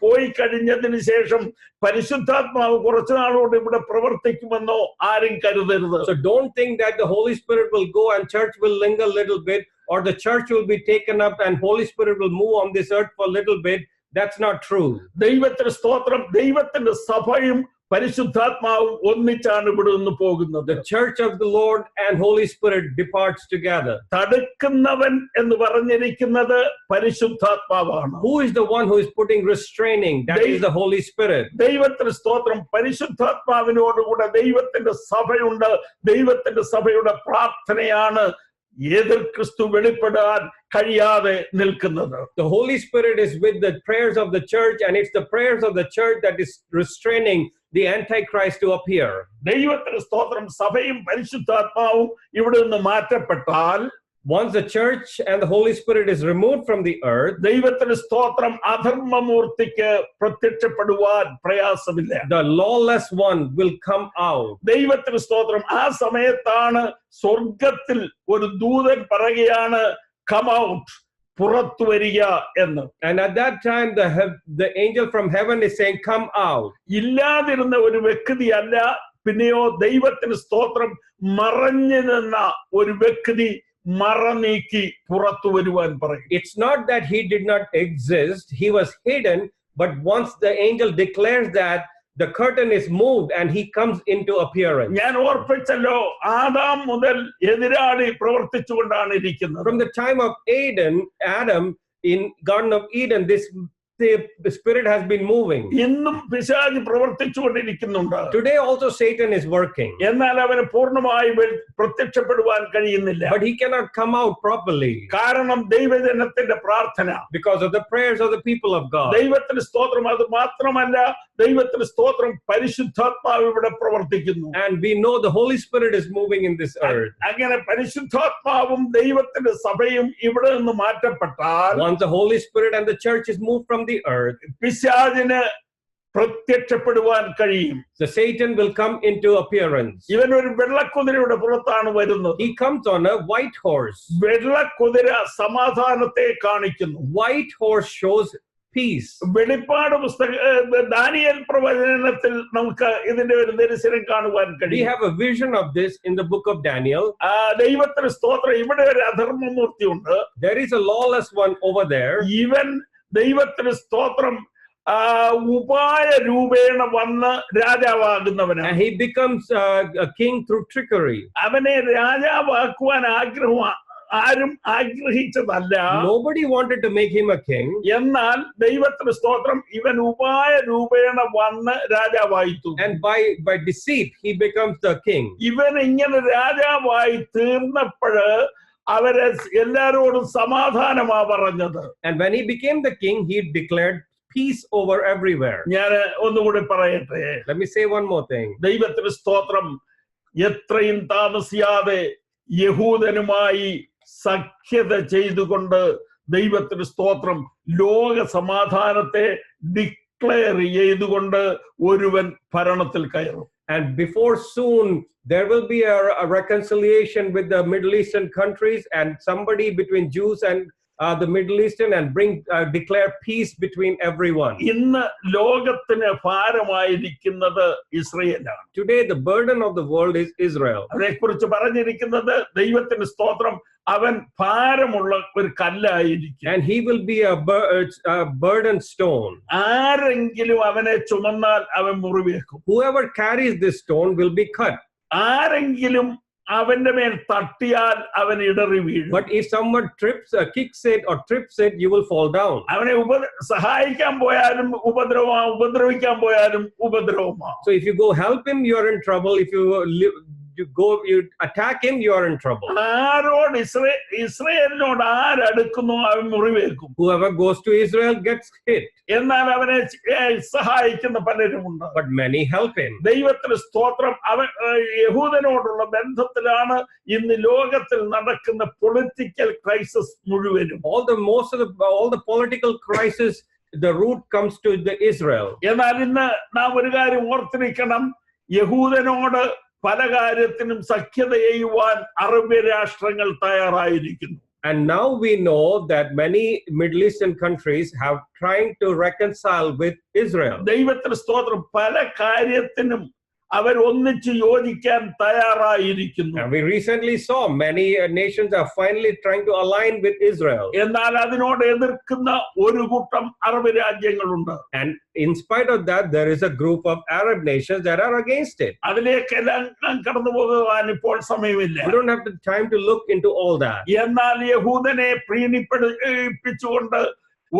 പോയി കഴിഞ്ഞതിന് ശേഷം പരിശുദ്ധാത്മാവ് കുറച്ചുനാളോട് ഇവിടെ പ്രവർത്തിക്കുമെന്നോ ആരും കരുതരുത്. So don't think that the Holy Spirit will go and church will linger a little bit, or the church will be taken up and Holy Spirit will move on this earth for a little bit. That's not true. ദൈവത്തിന്റെ സ്തോത്രം, ദൈവത്തിന്റെ സഭയും പരിശുദ്ധാത്മാവും ഒന്നിച്ചാണ് ഇവിടെ നിന്ന് പോകുന്നത്. The church of the Lord and Holy Spirit departs together. തടുക്കുന്നവൻ എന്ന് പറഞ്ഞിരിക്കുന്നത് പരിശുദ്ധാത്മാവാണ്. Who is the one who is putting restraining? That is the Holy Spirit. ദൈവത്തിന്റെ സ്തോത്രം, പരിശുദ്ധാത്മാവിനോടുകൂടെ ദൈവത്തിന്റെ സഭയുണ്ട്. ദൈവത്തിന്റെ സഭയുടെ പ്രാർത്ഥനയാണ് എതിർ ക്രിസ്തു വെളിപ്പെടാൻ കഴിയാതെ നിൽക്കുന്നത്. The Holy Spirit is with the prayers of the church, and it's the prayers of the church that is restraining the Antichrist to appear. ദൈവത്തിന്റെ സ്തോത്രം, സഭയും പരിശുദ്ധാത്മാവും ഇവിടെ നിന്ന് മാറ്റപ്പെട്ടാൽ, once the church and the Holy Spirit is removed from the earth, ദൈവത്തിന്റെ സ്തോത്രം അധർമ്മമൂർത്തിക്ക് പ്രത്യക്ഷപ്പെടുവാൻ പ്രയാസമില്ല. the lawless one will come out. ദൈവത്തിന്റെ സ്തോത്രം, ആ സമയത്താണ് സ്വർഗത്തിൽ ഒരു ദൂതൻ പറയുകയാണ്, come out, പുറത്തു വരിക എന്ന്. And at that time the angel from heaven is saying, come out. ഇല്ലാതിരുന്ന ഒരു വ്യക്തിയല്ല, പിന്നെയോ ദൈവത്തിന് സ്തോത്രം മറഞ്ഞു നിന്ന ഒരു വ്യക്തി മറനീക്കി പുറത്തു വരുവാൻ പറയും. It's not that he did not exist, he was hidden, but once the angel declares that, the curtain is moved and he comes into appearance. ഞാൻ ഓർപ്പിച്ചല്ലോ, ആദാം മുതൽ എതിരാളി പ്രവർത്തിച്ചുകൊണ്ടാണ് ഇരിക്കുന്നത്. From the time of Adam in Garden of Eden, the spirit has been moving. ഇന്നും പിശാച് പ്രവർത്തിച്ചുകൊണ്ടിരിക്കുന്നുണ്ട്. Today also Satan is working. എന്നാൽ അവന് പൂർണ്ണമായി പ്രത്യക്ഷപ്പെടുവാൻ കഴിയുന്നില്ല. But he cannot come out properly. കാരണം ദൈവജനത്തിന്റെ പ്രാർത്ഥന, because of the prayers of the people of God. ദൈവത്തിന്റെ സ്തോത്രം, അത് മാത്രമല്ല, ദൈവത്തിന്റെ സ്തോത്രം പരിശുദ്ധാത്മാവ് ഇവിടെ പ്രവർത്തിക്കുന്നു. And we know the Holy Spirit is moving in this earth. അങ്ങനെ പരിശുദ്ധാത്മാവും ദൈവത്തിന്റെ സഭയും ഇവിടെ നിന്ന് മാറ്റപ്പെട്ടാൽ, once the Holy Spirit and the church is moved from the earth, പിശാചിന് പ്രത്യക്ഷപ്പെടുവാൻ കഴിയും. the Satan will come into appearance. ഇവൻ ഒരു വെള്ളക്കുതിരയുടെ പുറത്താണ് വരുന്നത്. He comes on a white horse. വെള്ളക്കുതിര സമാധാനത്തെ കാണിക്കുന്നു. White horse shows peace. വെളിപ്പാട് ദാനിയേൽ പ്രവചനത്തിൽ നമുക്ക് ഇതിന്റെ ഒരു ദർശനം കാണുവാൻ We കഴിയും. have a vision of this in the book of Daniel. ദൈവത്തിന് സ്തോത്രം, ഇവിടെ ഒരു അധർമ്മമൂർത്തി ഉണ്ട്. There is a lawless one over there. ഇവൻ ദൈവത്തിന് സ്തോത്രം ഉപായ രൂപേണ വന്ന് രാജാവാകുന്നവനാണ്. And he becomes a king through trickery. അവനെ രാജാവാക്കുവാൻ ആരും ആഗ്രഹിച്ചതല്ല. Nobody wanted to make him a king. എന്നാൽ ദൈവത്തിന് സ്തോത്രം, ഇവൻ ഉപായ രൂപേണ വന്ന് രാജാവായിത്തു. And by deceit he becomes the king. ഇവൻ ഇങ്ങനെ രാജാവായി തീർന്നപ്പോഴ് അവരെ എല്ലാരോടും സമാധാനമാ പറഞ്ഞത്. And when he became the king, he declared peace over everywhere. ഞാൻ ഒന്നുകൂടി പറയട്ടെ. Let me say one more thing. ദൈവത്തിന് സ്തോത്രം, എത്രയും താമസിയാതെ യഹൂദനുമായി സഖ്യത ചെയ്തുകൊണ്ട് ദൈവത്തിന് സ്തോത്രം ലോക സമാധാനത്തെ ഡിക്ലെയർ ചെയ്തുകൊണ്ട് ഒരുവൻ ഭരണത്തിൽ കയറും. And before soon there will be a reconciliation with the Middle Eastern countries, and somebody between Jews and the Middle Eastern, and declare peace between everyone. ഇന്ന് ലോകത്തിന് ഭാരമായിരിക്കുന്നത് ഇസ്രായേലാണ്. Today the burden of the world is Israel. അവരെക്കുറിച്ച് പറഞ്ഞിരിക്കുന്നത് ദൈവത്തിന് സ്തോത്രം, അവൻ ഭാരമുള്ള ഒരു കല്ലായിരിക്കും. And he will be a burden stone. ആരെങ്കിലും അവനെ ചുമന്നാൽ അവൻ മുറിവേക്കും. Whoever carries this stone will be cut. ആരെങ്കിലും അവന്റെ മേൽ തട്ടിയാൽ അവൻ ഇടറി വീഴും. But if someone kicks it or trips it, you will fall down. അവനെ സഹായിക്കാൻ പോയാലും ഉപദ്രവമാ, ഉപദ്രവിക്കാൻ പോയാലും ഉപദ്രവമാ. So if you go help him, you are in trouble. If you attack him, you are in trouble. ആരോട് ഇസ്രായേലിനോട് ആരടുക്കുന്നു അവൻ മുറിവേൽക്കും. Whoever goes to Israel gets hit. എന്നാൽ അവനെ സഹായിക്കുന്ന പലരുമുണ്ട്. But many help him. ദൈവത്തിന് സ്തോത്രം, അവൻ യഹൂദനോടുള്ള ബന്ധത്തിലാണ് ഇന്ന് ലോകത്തിൽ നടക്കുന്ന പൊളിറ്റിക്കൽ ക്രൈസിസ് മുഴുവനും. All the political crisis, the root comes to the Israel. എന്നാൽ ഇന്ന് നാം ഒരു കാര്യം ഓർത്തിരിക്കണം, യഹൂദനോട് പല കാര്യത്തിനും സഖ്യത ചെയ്യുവാൻ അറബ് രാഷ്ട്രങ്ങൾ തയ്യാറായിരിക്കുന്നു. And now we know that many Middle Eastern countries have trying to reconcile with Israel. ദൈവത്തിന് സ്തോത്രം, പല കാര്യത്തിനും അവർ ഒന്നിച്ച് യോജിക്കാൻ തയ്യാറായിരിക്കുന്നു. And we recently saw many nations are finally trying to align with Israel. എന്നാൽ അതിനോട് എതിർക്കുന്ന ഒരു കൂട്ടം Arab രാജ്യങ്ങളുണ്ട്. And in spite of that, there is a group of Arab nations that are against it. അതിലേക്കെല്ലാം കടന്നു പോകാൻ ഇപ്പോൾ സമയമില്ല. We don't have the time to look into all that. എന്നാൽ യഹൂദനെ പ്രീണിപ്പിച്ചുകൊണ്ട്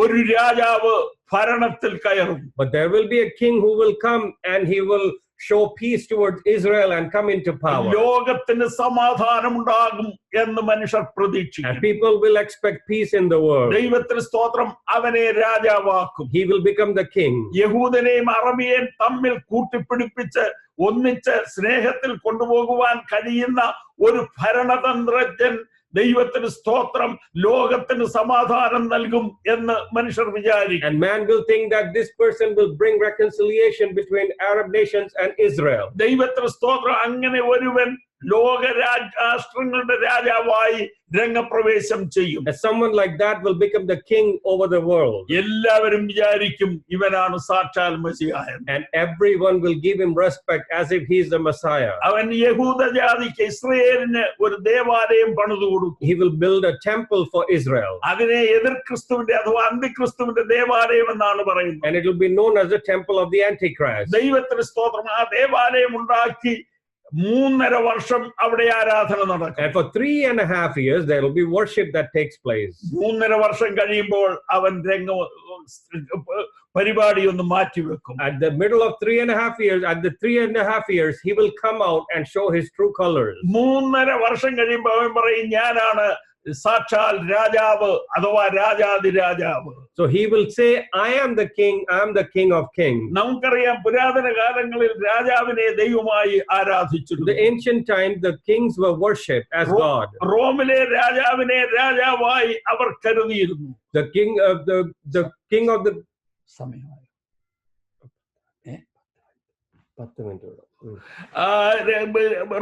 ഒരു രാജാവ് ഭരണത്തിൽ കയറും. But there will be a king who will come and he will show peace towards Israel and come into power. ലോകത്തിന് സമാധാനമുണ്ടാകും എന്ന് മനുഷ്യർ പ്രതീക്ഷിക്കും. And people will expect peace in the world. ദൈവത്തിന് സ്തോത്രം, അവനെ രാജാവാക്കും. He will become the king. യഹൂദനെയും അറബിയെയും തമ്മിൽ കൂട്ടിപ്പിടിപ്പിച്ച് ഒന്നിച്ച് സ്നേഹത്തിൽ കൊണ്ടുപോകുവാൻ കഴിയുന്ന ഒരു ഭരണതന്ത്രജ്ഞൻ ദൈവത്തിന് സ്തോത്രം ലോകത്തിന് സമാധാനം നൽകും എന്ന് മനുഷ്യർ വിചാരിക്കും. And man will think that this person will bring reconciliation between Arab nations and Israel. ദൈവത്തിന് സ്തോത്രം, അങ്ങനെ ഒരുവൻ ലോക രാഷ്ട്രങ്ങളുടെ രാജാവായി രംഗപ്രവേശം ചെയ്യും. As someone like that will become the king over the world. എല്ലാവരും വിചാരിക്കും ഇവനാണ് സാക്ഷാൽ മെസ്സിഹായൻ. And everyone will give him respect as if he is the Messiah. അവൻ യഹൂദ ജാതിക്ക് ഇസ്രായേലിന് ഒരു ദേവാലയം പണിതു കൊടുക്കും. He will build a temple for Israel. അതിനെ എതിർ ക്രിസ്തുവിന്റെ അഥവാ അന്തിക്രിസ്തുവിന്റെ ദേവാലയം എന്നാണ് പറയുന്നത്. And it will be known as the temple of the Antichrist. ദൈവത്തിന് സ്തോത്രം, ആ ദേവാലയം ഉണ്ടാക്കി 3.5 വർഷം അവിടെ ആരാധന നടക്കും. And for 3.5 years there will be worship that takes place. 3.5 വർഷം കഴിയുമ്പോൾ അവൻ പരിപാടിയൊന്ന് മാറ്റിവെക്കും. At the middle of 3.5 years, at the 3.5 years, he will come out and show his true colors. 3.5 വർഷം കഴിയുമ്പോൾ അവൻ പറയും, ഞാനാണ് സാക്ഷാൽ രാജാവ് അഥവാ രാജാതിരാജാവ്. So he will say, I am the king, I am the king of kings. നമുക്കറിയാം, പുരാതന കാലങ്ങളിൽ രാജാവിനെ ദൈവമായി ആരാധിച്ചിരുന്നു. The ancient times, the kings were worshipped as God. റോമിലെ രാജാവിനെ രാജാവായി അവർ കരുതിയിരുന്നു. The king of the സമയമായി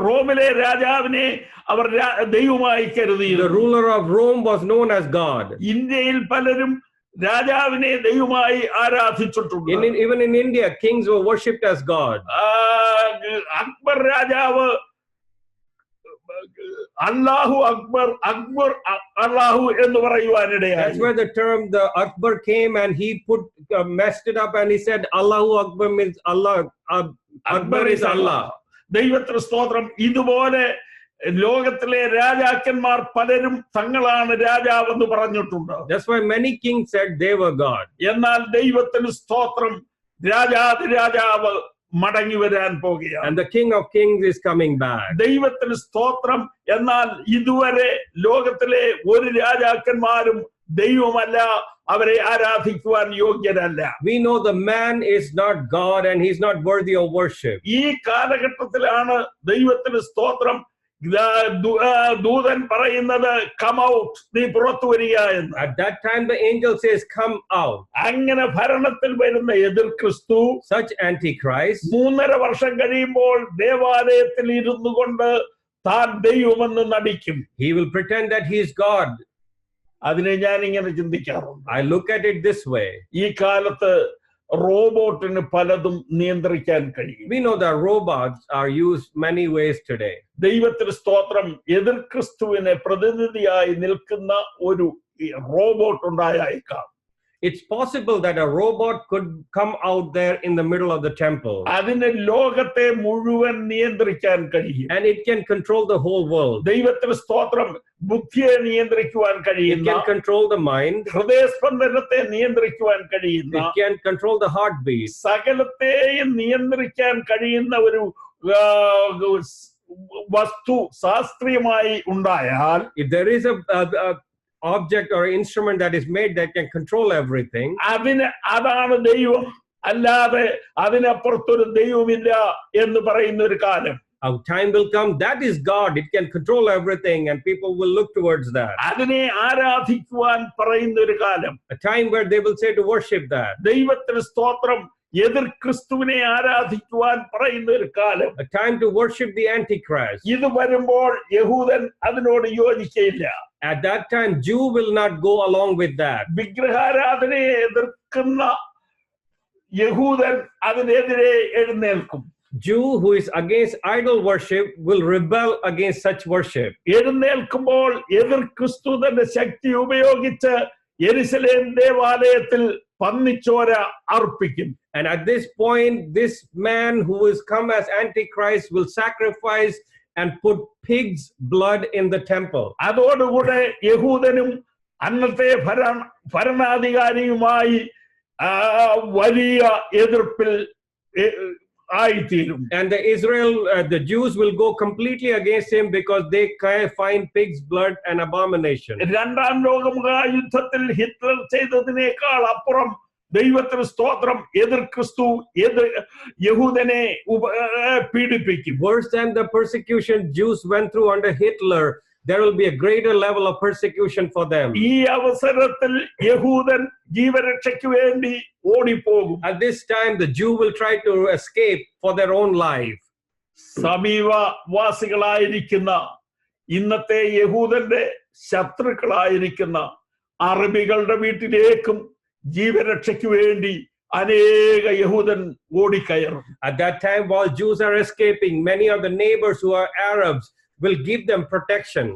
റോമിലെ രാജാവിനെ അവർ ദൈവമായി കരുതിയിരുന്നു. The ruler of Rome was known as God. ഇന്ത്യയിൽ പലരും രാജാവിനെ ദൈവമായി ആരാധിച്ചിട്ടുണ്ട്. Even in India, kings were worshipped as God. Akbar രാജാവ് അല്ലാഹു അക്ബർ, അക്ബർ അല്ലാഹു എന്ന് പറയുവാനിടയായി. That's where the term the Akbar came, and he messed it up and he said Allahu Akbar means Allah. Akbar is Allah. ദൈവത്തിന് സ്തോത്രം. ഇതുപോലെ ലോകത്തിലെ രാജാക്കന്മാർ പലരും തങ്ങളാണ് രാജാവെന്ന് പറഞ്ഞിട്ടുണ്ട്. That's why many kings said they were God. എന്നാൽ ദൈവത്തിന് സ്തോത്രം, രാജാതിരാജാവ് മടങ്ങി വരാൻ പോകുകയാണ്. And the King of Kings is coming back. ദൈവത്തിന് സ്തോത്രം. എന്നാൽ ഇതുവരെ ലോകത്തിലെ ഒരു രാജാക്കന്മാരും ദൈവമല്ല, അവരെ ആരാധിക്കുവാൻ യോഗ്യരല്ല. We know the man is not God and he's not worthy of worship. ഈ കാലഘട്ടത്തിലാണ് ദൈവത്തിന് സ്തോത്രം ദൂതൻ പറയുന്നത്, കം ഔട്ട്, നീ പുറത്തു വരിക എന്ന്. At that time the angel says, come out. അങ്ങനെ ഭരണത്തിൽ വരുന്ന എതിർ ക്രിസ്തു, such antichrist, 3.5 വർഷം കഴിയുമ്പോൾ ദേവാലയത്തിൽ ഇരുന്നു കൊണ്ട് താൻ ദൈവമെന്ന് നടിക്കും. He will pretend that he is God. അതിനെ ഞാൻ ഇങ്ങനെ ചിന്തിക്കാറുണ്ട്. I look at it this way. ഈ കാലത്ത് റോബോട്ടിന് പലതും നിയന്ത്രിക്കാൻ കഴിയും. We know that robots are used many ways today. ദൈവത്തിന് സ്തോത്രം, എതിർ ക്രിസ്തുവിനെ പ്രതിനിധിയായി നിൽക്കുന്ന ഒരു റോബോട്ട് ഉണ്ടായേക്കാം. It's possible that a robot could come out there in the middle of the temple. അതിന് ലോകത്തെ മുഴുവൻ നിയന്ത്രിക്കാൻ കഴിയും. And it can control the whole world. ദൈവത്തിന് സ്തോത്രം, ബുദ്ധിയെ നിയന്ത്രിക്കുവാൻ കഴിയുന്ന, it can control the mind, ഹൃദയസ്പന്ദനത്തെ നിയന്ത്രിക്കുവാൻ കഴിയുന്ന, it can control the heartbeat, സകലത്തെയും നിയന്ത്രിക്കാൻ കഴിയുന്ന ഒരു വസ്തു ശാസ്ത്രീയമായി ഉണ്ടായാൽ, if there is a object or instrument that is made that can control everything, അതാണ് ദൈവം, അല്ലാതെ അതിനപ്പുറത്തൊരു ദൈവമില്ല എന്ന് പറയുന്ന ഒരു കാലം. A time will come that is God, it can control everything and people will look towards that. അതിനെ ആരാധിക്കുവാൻ പറയുന്ന ഒരു കാലം. A time where they will say to worship that. ദൈവത്തിന് സ്തോത്രം, എതിർ ക്രിസ്തുവിനെ ആരാധിക്കുവാൻ പറയുന്ന ഒരു കാലം, a time to worship the Antichrist. ഇത് വരുമ്പോൾ യഹൂദൻ അതിനോട് യോജിക്കയില്ല. At that time, Jew will not go along with that. വിഗ്രഹാരാധനയെ എതിർക്കുന്ന യഹൂദൻ അതിനെതിരെ എഴുന്നേൽക്കും. Jew who is against idol worship will rebel against such worship. എഴുന്നേൽക്കുമ്പോൾ എതിർ ക്രിസ്തു തന്റെ ശക്തി ഉപയോഗിച്ച് യെരുശലേം ദേവാലയത്തിൽ പന്നിച്ചോര അർപ്പിക്കും. And at this point, this man who is come as Antichrist will sacrifice and put pig's blood in the temple. അതോടുകൂടെ യഹൂദനും അന്നത്തെ ഭരണാധികാരിയുമായി വലിയ എതിർപ്പിൽ ആയിത്തീരും. And the Jews will go completely against him because they find pig's blood an abomination. രണ്ടാം ലോകമഹായുദ്ധത്തിൽ Hitler ചെയ്തതിനേക്കാൾ അപ്പുറം ദൈവത്തിന് സ്തോത്രം എതിർ ക്രിസ്തു യഹൂദനെ പീഡിപ്പിക്കും. Worse than the persecution Jews went through under Hitler, there will be a greater level of persecution for them. ഈ അവസരത്തിൽ യഹൂദൻ ജീവരക്ഷയ്ക്ക് വേണ്ടി ഓടിപ്പോകും. At this time, the Jew will try to escape for their own life. സമീപവാസികളായിരിക്കുന്ന ഇന്നത്തെ യഹൂദന്റെ ശത്രുക്കളായിരിക്കുന്ന അറബികളുടെ വീട്ടിലേക്കും ജീവരക്ഷയ്ക്ക് വേണ്ടി അനേക യഹൂദൻ ഓടിക്കയറും. At that time, while Jews are escaping, many of the neighbors who are Arabs will give them protection.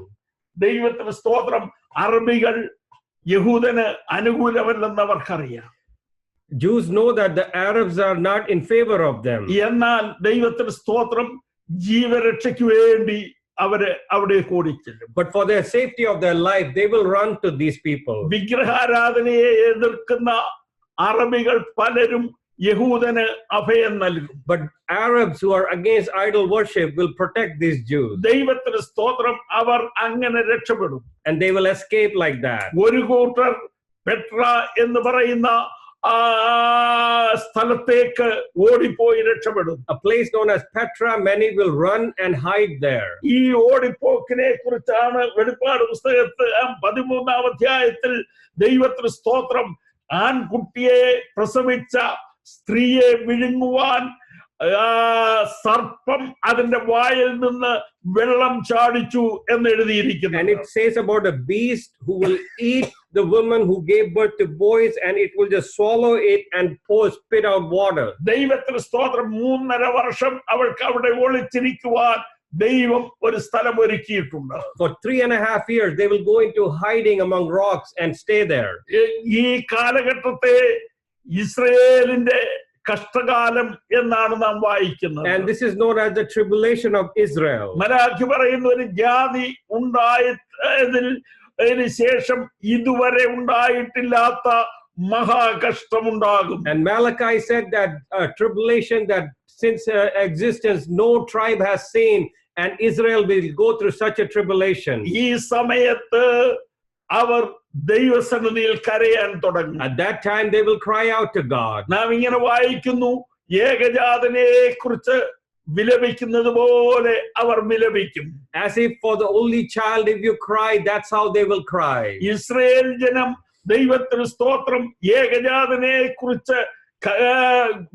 ദൈവത്തിന് സ്തോത്രം. അറബികൾ യഹൂദന് അനുകൂലമല്ലെന്ന് അവർക്കറിയാം. Jews know that the Arabs are not in favor of them. എന്നാൽ ദൈവത്തിന് സ്തോത്രം ജീവരക്ഷയ്ക്ക് വേണ്ടി അവര് അവിടേക്ക് ഓടിച്ചെല്ലും. But for their safety of their life, they will run to these people. വിഗ്രഹാരാധനയെ എതിർക്കുന്ന അറബികൾ പലരും യഹൂദന് അഭയം നൽകും. But Arabs who are against idol worship will protect these Jews. ദൈവത്തിന് സ്തോത്രം. അവർ അങ്ങനെ രക്ഷപ്പെടും. And they will escape like that. ഒരു കൂട്ടർ പെട്ര എന്ന് പറയുന്ന സ്ഥലത്തേക്ക് ഓടിപ്പോയി രക്ഷപ്പെടും. A place known as Petra, many will run and hide there. ഈ ഓടിപ്പോക്കിനെ കുറിച്ചാണ് വെളിപ്പാട് പുസ്തകത്തിൽ 13-ാം അധ്യായത്തിൽ ദൈവത്തിന് സ്തോത്രം ആൺകുട്ടിയെ പ്രസവിച്ച സ്ത്രീയെ വിഴുങ്ങുവാൻ സർപ്പം അതിന്റെ വായിൽ നിന്ന് വെള്ളം ചാടിച്ചു എന്ന് എഴുതിയിരിക്കുന്നു. And it says about a beast who will eat the woman who gave birth to boys, and it will just swallow it and spit out water. ദൈവത്തിന് സ്തോത്രം. 3.5 വർഷം അവൾക്ക് അവിടെ ഒളിച്ചിരിക്കുവാൻ ദൈവം ഒരു സ്ഥലം ഒരുക്കിയിട്ടുണ്ട്. For 3.5 years, they will go into hiding among rocks and stay there. ഈ കാലഘട്ടത്തെ ഇസ്രായേലിന്റെ കഷ്ടകാലം എന്നാണ് നാം വായിക്കുന്നത്. And this is known as the tribulation of Israel. Malachi പറയുന്ന ഒരു ജാതി ഉണ്ടായതിന് ശേഷം ഇതുവരെ ഉണ്ടായിട്ടില്ലാത്ത മഹാകഷ്ടമുണ്ടാകും. And Malachi said that tribulation that since existence no tribe has seen, and Israel will go through such a tribulation. ഈ സമയത്ത് അവർ ദൈവസന്നിധിയിൽ കരയാൻ തുടങ്ങും. At that time they will cry out to God. നാം ഇങ്ങനെ വായിക്കുന്നു, ഏകജാതനെ കുറിച്ച് വിലപിക്കുന്നത് പോലെ അവർ വിലപിക്കും. As if for the only child, if you cry, that's how they will cry. Israel ജനം ദൈവത്തിന് സ്തോത്രം ഏകജാതനെ കുറിച്ച്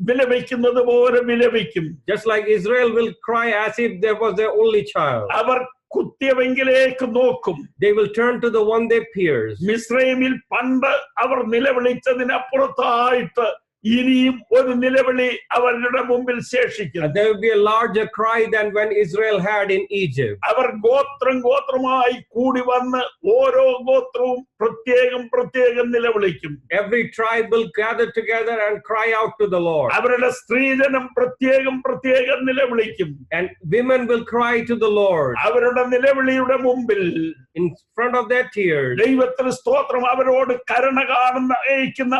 വിലപിക്കുന്നത് പോലെ വിലപിക്കും. Just like Israel will cry as if there was their only child. അവർ കുത്തിയവെങ്കിലേക്ക് നോക്കും. They will turn to the one they pierced. മിസ്രൈമിൽ പണ്ട് അവർ നിലവിളിച്ചതിനപ്പുറത്തായിട്ട് ഇനിയും ഒരു നിലവിളി അവരുടെ മുമ്പിൽ ശേഷിക്കും. There will be a larger cry than when Israel had in Egypt. അവർ ഗോത്രമായി കൂടി വന്ന് ഓരോ ഗോത്രവും പ്രത്യേകം നിലവിളിക്കും. Every tribe will gather together and cry out to the Lord. അവരുടെ സ്ത്രീജനം പ്രത്യേകം നിലവിളിക്കും. And women will cry to the Lord. അവരുടെ നിലവിളിയുടെ മുമ്പിൽ, in front of their tears, ദൈവത്തിന് സ്തോത്രം, അവരോട് കരുണ കാണിക്കുന്ന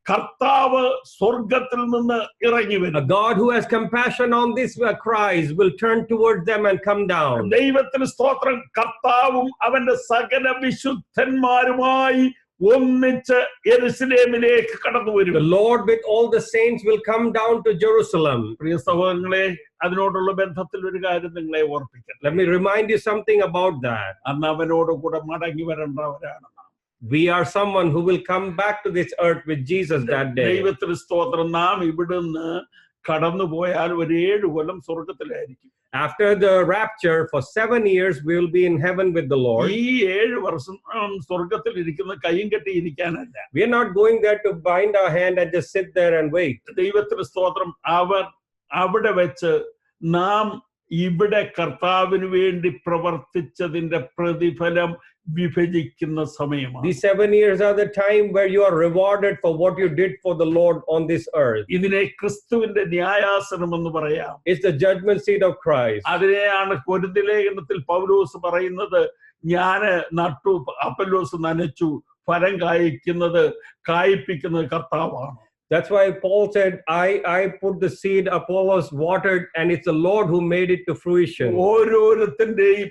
കർത്താവ് സ്വർഗത്തിൽ നിന്ന് ഇറങ്ങി വരും. A God who has compassion on these cries will turn towards them and come down. ദൈവത്തിന് സ്തോത്രം. കർത്താവും അവന്റെ സകല വിശുദ്ധന്മാരുമായി ഒന്നിച്ച് യെരുശലേമിലേക്ക് കടന്നു വരും. The Lord with all the saints will come down to Jerusalem. പ്രിയ സഹോദരങ്ങളെ, അതിനോടുള്ള ബന്ധത്തിൽ ഒരു കാര്യം നിങ്ങളെ ഓർപ്പിക്കട്ടെ. Let me remind you something about that. അന്ന് അവനോട് കൂടെ മടങ്ങി വരേണ്ടവരാണ് നാം. We are someone who will come back to this earth with Jesus that day. ദൈവത്തിന് സ്തോത്രം. നാം ഇവിടുന്ന് കടന്നു പോയാൽ ഒരു 7 കൊല്ലം സ്വർഗത്തിലായിരിക്കും. After the rapture, for 7 years, we will be in heaven with the Lord. ഈ 7 വർഷം സ്വർഗത്തിൽ ഇരിക്കുന്ന കയ്യും കെട്ടി ഇരിക്കാനല്ല. We are not going there to bind our hand and just sit there and wait. ദൈവത്തിന് സ്തോത്രം. അവർ അവിടെ വെച്ച് നാം ഇവിടെ കർത്താവിന് വേണ്ടി പ്രവർത്തിച്ചതിന്റെ പ്രതിഫലം വിഭജിക്കുന്ന സമയമാണ്. These 7 years are the time where you are rewarded for what you did for the Lord on this earth. ഇതിനെ ക്രിസ്തുവിന്റെ ന്യായാസനം എന്ന് പറയാം. It's the judgment seat of Christ. അതിനെയാണ് കൊരിന്ത്യർ ലേഖനത്തിൽ പൗലോസ് പറയുന്നത്, ഞാന് നട്ടു, അപ്പൊല്ലോസ് നനച്ചു, ഫലം കായ്പിക്കുന്നത് കർത്താവാണ്. That's why Paul said, I put the seed, Apollos watered, and it's the Lord who made it to fruition. ഓരോരുത്തന്റെയും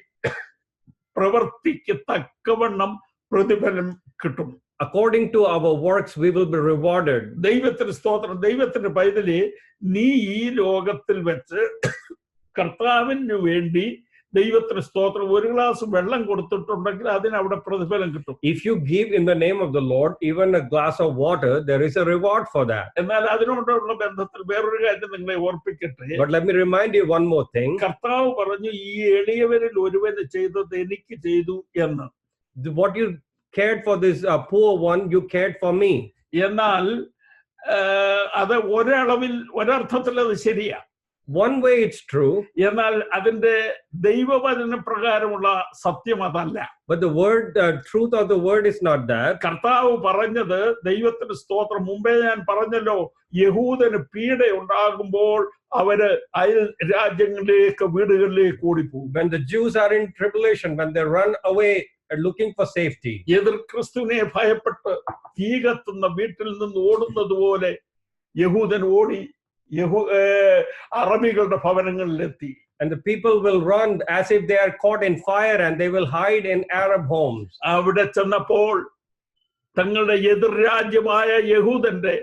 പ്രവൃത്തിക്ക് തക്കവണ്ണം പ്രതിഫലം കിട്ടും. According to our works, we will be rewarded. ദൈവത്തിന് സ്തോത്രം. ദൈവത്തിന്റെ പൈതലേ, നീ ഈ ലോകത്തിൽ വെച്ച് കർത്താവിന് വേണ്ടി ദൈവത്തിന് സ്തോത്രം ഒരു ഗ്ലാസ് വെള്ളം കൊടുത്തിട്ടുണ്ടെങ്കിൽ അതിന് അവിടെ പ്രതിഫലം കിട്ടും. If you give in the name of the Lord, even a glass of water, there is a reward for that. എന്നാൽ അതിനോടുള്ള ബന്ധത്തിൽ വേറൊരു കാര്യം നിങ്ങളെ ഓർപ്പിക്കട്ടെ. But let me remind you one more thing. കർത്താവ് പറഞ്ഞു, ഈ എളിയവരിൽ ഒരുവന് ചെയ്തത് എനിക്ക് ചെയ്തു എന്ന്. What you cared for this poor one, you cared for me. എന്നാൽ അത് ഒരർത്ഥത്തിൽ അത് ശരിയാ. One way it's true. എന്നാൽ അതിന്റെ ദൈവവചന പ്രകാരമുള്ള സത്യം അതല്ല. But the truth of the word is not that. കർത്താവ് പറഞ്ഞത്, ദൈവത്തിന് സ്തോത്രം, മുമ്പേ ഞാൻ പറഞ്ഞല്ലോ, യഹൂദന് പീഡ ഉണ്ടാകുമ്പോൾ അവര് അയൽ രാജ്യങ്ങളിലേക്ക് വീടുകളിലേക്ക് ഓടിപ്പോകും. When the Jews are in tribulation, when they run away looking for safety. എതിർ ക്രിസ്തുവിനെ ഭയപ്പെട്ട് തീ കത്തുന്ന വീട്ടിൽ നിന്ന് ഓടുന്നത് പോലെ യഹൂദൻ ഓടി അറബികളുടെ ഭവനങ്ങളിലെത്തി. And the people will run as if they are caught in fire, and they will hide in Arab homes. അവിടെ ചെന്നപ്പോൾ തങ്ങളുടെ എതിർ രാജ്യമായ യഹൂദന്റെ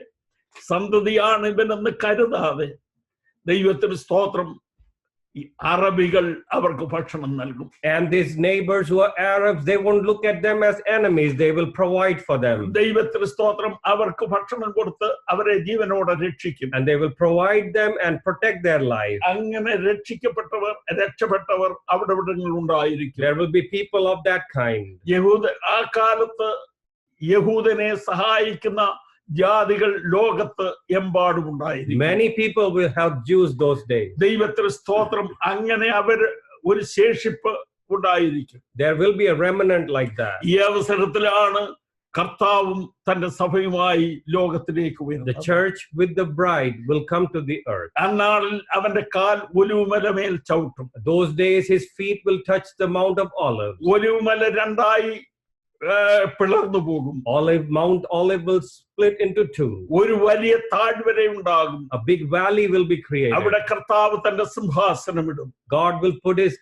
സന്തതിയാണ് ഇവനെന്ന് കരുതാതെ ദൈവത്തിന് സ്തോത്രം അറബികൾ അവർക്ക് ഭക്ഷണം നൽകും. And these neighbors who are Arabs, they won't look at them as enemies. They will provide for them. ദൈവത്തിന് സ്തോത്രം അവർക്ക് ഭക്ഷണം കൊടുത്ത് അവരെ ജീവനോടെ രക്ഷിക്കും. And they will provide them and protect their life. അങ്ങനെ രക്ഷപ്പെട്ടവർ അവിടെ ഉണ്ടായിരിക്കും. There will be people of that kind. ആ കാലത്ത് യഹൂദനെ സഹായിക്കുന്ന ജാതികൾ ലോകത്ത് എമ്പാടും ഉണ്ടായിരിക്കും. Many people will help Jews those days. ദൈവത്തിന് സ്തോത്രം. അങ്ങനെ അവർ ഒരു ശേഷിപ്പ് ഉണ്ടായിരിക്കും. There will be a remnant like that. ഈ അവസരത്തിലാണ് കർത്താവും തന്റെ സഭയുമായി ലോകത്തിലേക്ക് വരുന്നത്. The church with the bride will come to the earth. അന്നാളിൽ അവന്റെ കാൽ ഒലിവുമലമേൽ ചവിട്ടും. Those days his feet will touch the Mount of Olives. Olivumala രണ്ടായി പിളർന്നു പോകും. Mount Olive will split into two. ഒരു വലിയ താഴ്വര ഉണ്ടാകും. A big valley will be created. അവിടെ കർത്താവ് തന്റെ സിംഹാസനം ഇടും. God will put his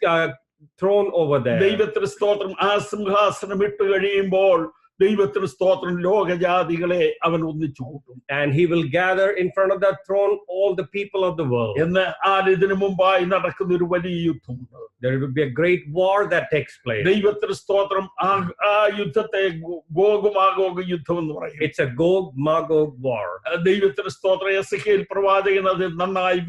throne over there. ദൈവത്തിന് സ്തോത്രം. ആ സിംഹാസനം ഇട്ട് കഴിയുമ്പോൾ ദൈവത്തിന് സ്തോത്രം ലോകജാതികളെ അവൻ ഒന്നിച്ചു കൂട്ടും. And he will gather in front of that throne all the people of the world. ഇതിനു മുമ്പായി നടക്കുന്ന ഒരു വലിയ യുദ്ധമുണ്ട്. There will be a great war that takes place. ദൈവത്തിന് സ്തോത്രം. ആ യുദ്ധത്തെ ഗോഗ് യുദ്ധം എന്ന് പറയും. It's a Gog-Magog war. ദൈവത്തിന് സ്തോത്രം. എസെക്കിയേൽ പ്രവാചകൻ അത് നന്നായി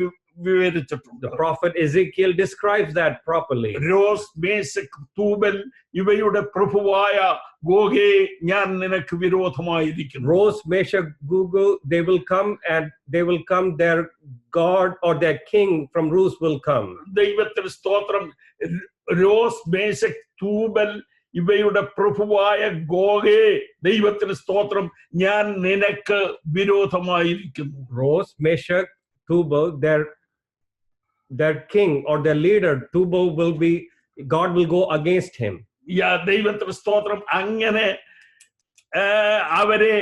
വിവരിച്ചിട്ടുണ്ട്. The prophet Ezekiel describes that properly. Rosh, Meshech, Tubal ഇവയുടെ പ്രഭുവായ ഗോഗേ, ഞാൻ നിനക്ക് വിരോധമായിരിക്കുന്നു. Rose, Meshach, Google, they will come, and they will come. Their God or their king from Rus will come. ദൈവത്തിന് സ്തോത്രം. രോസ്, മേശക്, തൂബൽ ഇവയുടെ പ്രഭുവായ ഗോഗേ, ദൈവത്തിന് സ്തോത്രം, ഞാൻ നിനക്ക് വിരോധമായിരിക്കുന്നു. Rose, Meshach, Tubal, their king or their leader, Tubal God will go against him. ദൈവത്തിന് സ്തോത്രം. അങ്ങനെ അവരെ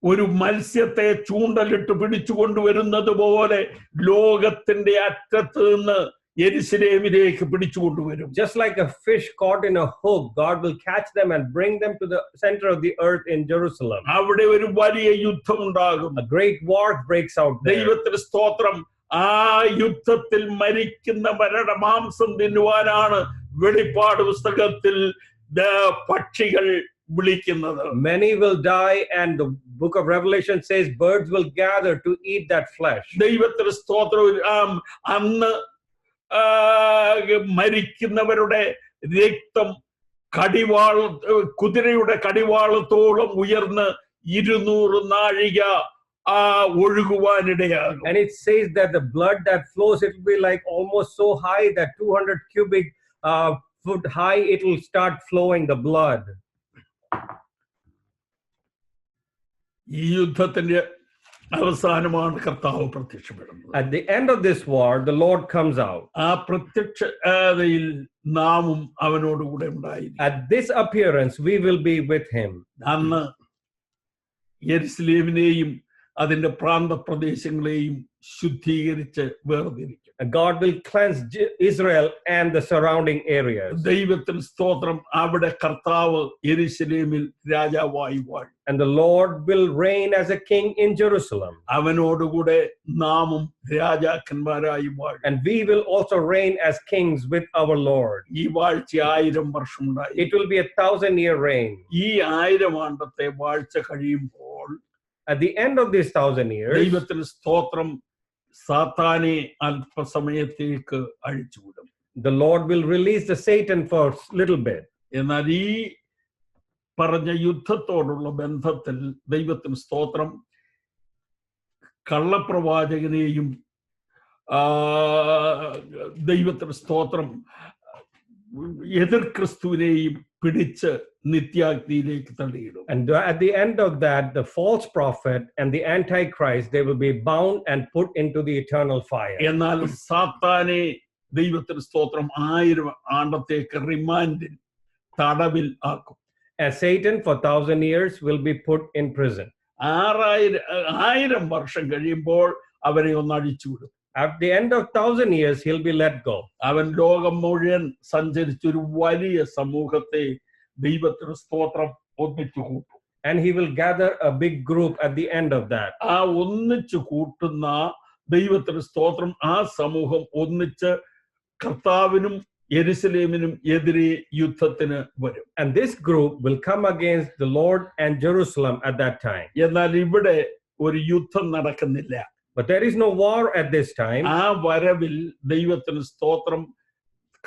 ഒരു മത്സ്യത്തെ ചൂണ്ടലിട്ട് പിടിച്ചുകൊണ്ടുവരുന്നത് പോലെ ലോകത്തിന്റെ അറ്റത്ത് നിന്ന് യെരുശലേമിലേക്ക് പിടിച്ചുകൊണ്ടുവരും. Just like a fish caught in a hook, God will catch them and bring them to the center of the earth in Jerusalem. അവിടെ ഒരു വലിയ യുദ്ധം ഉണ്ടാകും. A great war breaks out there. ദൈവത്തിന് സ്തോത്രം. ആ യുദ്ധത്തിൽ മരിക്കുന്ന മരണമാംസം തിന്നുവാനാണ് വെളിപ്പാട് പുസ്തകത്തിൽ പക്ഷികൾ വിളിക്കുന്നത്. Many will die, and the book of Revelation says birds will gather to eat that flesh. ദൈവത്തിന് സ്തോത്രം. അന്ന് മരിക്കുന്നവരുടെ രക്തം കുതിരയുടെ കടിവാളത്തോളം ഉയർന്ന് 200 നാഴിക ഒഴുകുവാനിടയാകും. And it says that the blood that flows, it will be like almost so high that 200 cubic foot high, it will start flowing the blood. ഈ യുദ്ധത്തിന്റെ അവസാനമാണ് കർത്താവ് പ്രത്യക്ഷപ്പെടുന്നത്. At the end of this war, the Lord comes out. ആ പ്രത്യക്ഷതയിൽ നാമും അവനോട് കൂടെ ഉണ്ടായിരിക്കും. At this appearance, we will be with him. അന്ന് യെരുശലേമിനെയും അതിന്റെ പ്രാന്തപ്രദേശങ്ങളെയും ശുദ്ധീകരിച്ച് വേർതിരിക്കും. God will cleanse Israel and the surrounding areas. ദൈവത്തിന് സ്തോത്രം. അവിടെ കർത്താവ് യെരുശലേമിൽ രാജാവായി വാഴും. And the Lord will reign as a king in Jerusalem. അവനോടുകൂടെ നാമും രാജാക്കന്മാരായി വാഴും. And we will also reign as kings with our Lord. ഈ വാഴ്ച 1000 വർഷം ഉണ്ടായി. It will be 1000-year reign. ഈ 1000 ആണ്ടത്തെ വാഴ്ച കഴിയുമ്പോൾ, at the end of these 1000 years, ദൈവത്തിന് സ്തോത്രം, സാത്താനെ അല്പസമയത്തേക്ക് അഴിച്ചുവിടും. The Lord will release the Satan for a little bit. എന്നാൽ ഈ പറഞ്ഞ യുദ്ധത്തോടുള്ള ബന്ധത്തിൽ ദൈവത്തിന് സ്തോത്രം, കള്ളപ്രവാചകനെയും ദൈവത്തിന് സ്തോത്രം എതിർ ക്രിസ്തുവിനെയും പിടിച്ച് നിത്യാഗ്നിയിലേക്ക് തള്ളിയിടും. And at the end of that, the false prophet and the antichrist, they will be bound and put into the eternal fire. എന്നാൽ സാത്താനെ ദൈവത്തിന് സ്തോത്രം 1000 ആണ്ടത്തേക്ക് റിമാൻഡിൽ, തടവിൽ ആക്കും. And Satan for 1000 years will be put in prison. 1000 വർഷം കഴിയുമ്പോൾ അവരെ ഒന്ന് അഴിച്ചുവിടും. At the end of 1000 years, he'll be let go. അവൻ ലോകം മുഴുവൻ സഞ്ചരിച്ചൊരു വലിയ സമൂഹത്തെ ദൈവത്തിന് സ്തോത്രം ഒന്നിച്ചു കൂട്ടും. And he will gather a big group at the end of that. ആ ഒന്നിച്ചു കൂട്ടുന്ന ദൈവത്തിന് സ്തോത്രം, ആ സമൂഹം ഒന്നിച്ച് കർത്താവിനും യെരുശലേമിനും എതിരെ യുദ്ധത്തിന് വരും. And this group will come against the Lord and Jerusalem at that time. എന്നാൽ ഇവിടെ ഒരു യുദ്ധം നടക്കുന്നില്ല. But there is no war at this time. ആ വരവിൽ ദൈവത്തിന് സ്തോത്രം,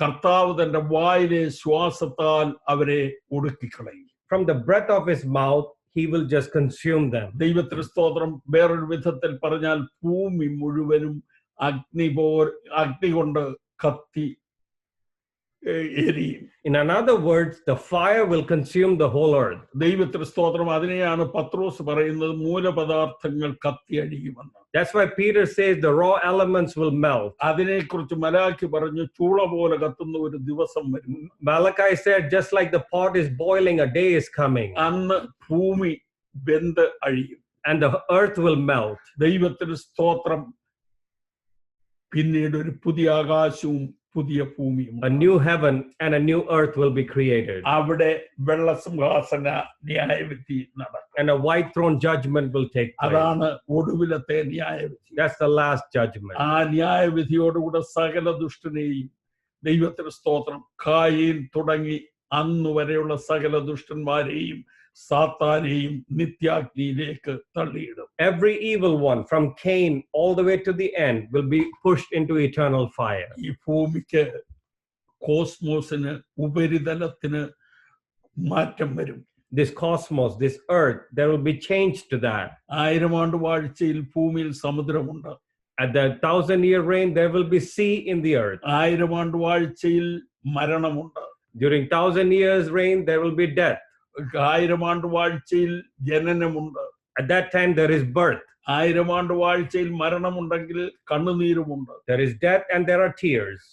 കർത്താവ് തന്റെ വായിലെ ശ്വാസത്താൽ അവരെ ഒടുക്കിക്കളയും. From the breath of his mouth, he will just consume them. ദൈവത്തിന് സ്തോത്രം. വേറൊരു വിധത്തിൽ പറഞ്ഞാൽ ഭൂമി മുഴുവനും അഗ്നി കൊണ്ട് കത്തി എരിയും. In other words, the fire will consume the whole earth. ദൈവത്തിന് സ്തോത്രം. അതിനെയാണ് പത്രോസ് പറയുന്നത് മൂലപദാർത്ഥങ്ങൾ കത്തി അഴിയുമെന്ന്. That's why Peter says the raw elements will melt. അതിനെക്കുറിച്ച് മലാക്കി പറഞ്ഞു, ചൂള പോലെ കത്തുന്ന ഒരു ദിവസം വരും. Malachi said, just like the pot is boiling, a day is coming. അന്ന് ഭൂമി വെന്ത് അഴിയും. And the earth will melt. ദൈവത്തിന് സ്തോത്രം. പിന്നീട് ഒരു പുതിയ ആകാശവും പുതിയ ഭൂമിയും, a new heaven and a new earth will be created. അവിടെ വെള്ളസിംഹാസന ന്യായവിധി നടക്കും. And a white throne judgment will take place. അതാണ് ഒടുവിലത്തെ ന്യായവിധി. That's the last judgment. ആ ന്യായവിധിയോടുകൂടെ സകല ദുഷ്ടനെയും ദൈവത്തിന് സ്തോത്രം, കായീൻ തുടങ്ങി അന്നു വരെയുള്ള സകല ദുഷ്ടന്മാരെയും സാത്താനെയും നിത്യാഗ്നിയിലേക്ക് തള്ളിയിടും. Every evil one from Cain all the way to the end will be pushed into eternal fire. ഈ ഭൂമിക്ക്, കോസ്മോസിന്, ഉപരിതലത്തിന് മാറ്റം വരും. This cosmos, this earth, there will be change to that. 1000 ആണ്ട് വാഴ്ചയിൽ ഭൂമിയിൽ സമുദ്രമുണ്ട്. At the 1000-year reign, there will be sea in the earth. 1000 ആണ്ട് വാഴ്ചയിൽ മരണമുണ്ട്. During 1000 years reign, there will be death. 1000 ആണ്ട് വാഴ്ചയിൽ ജനനമുണ്ട്. At that time, there is birth. 1000 ആണ്ട് വാഴ്ചയിൽ മരണമുണ്ടെങ്കിൽ കണ്ണുനീരുമുണ്ട്. There is death and there are tears.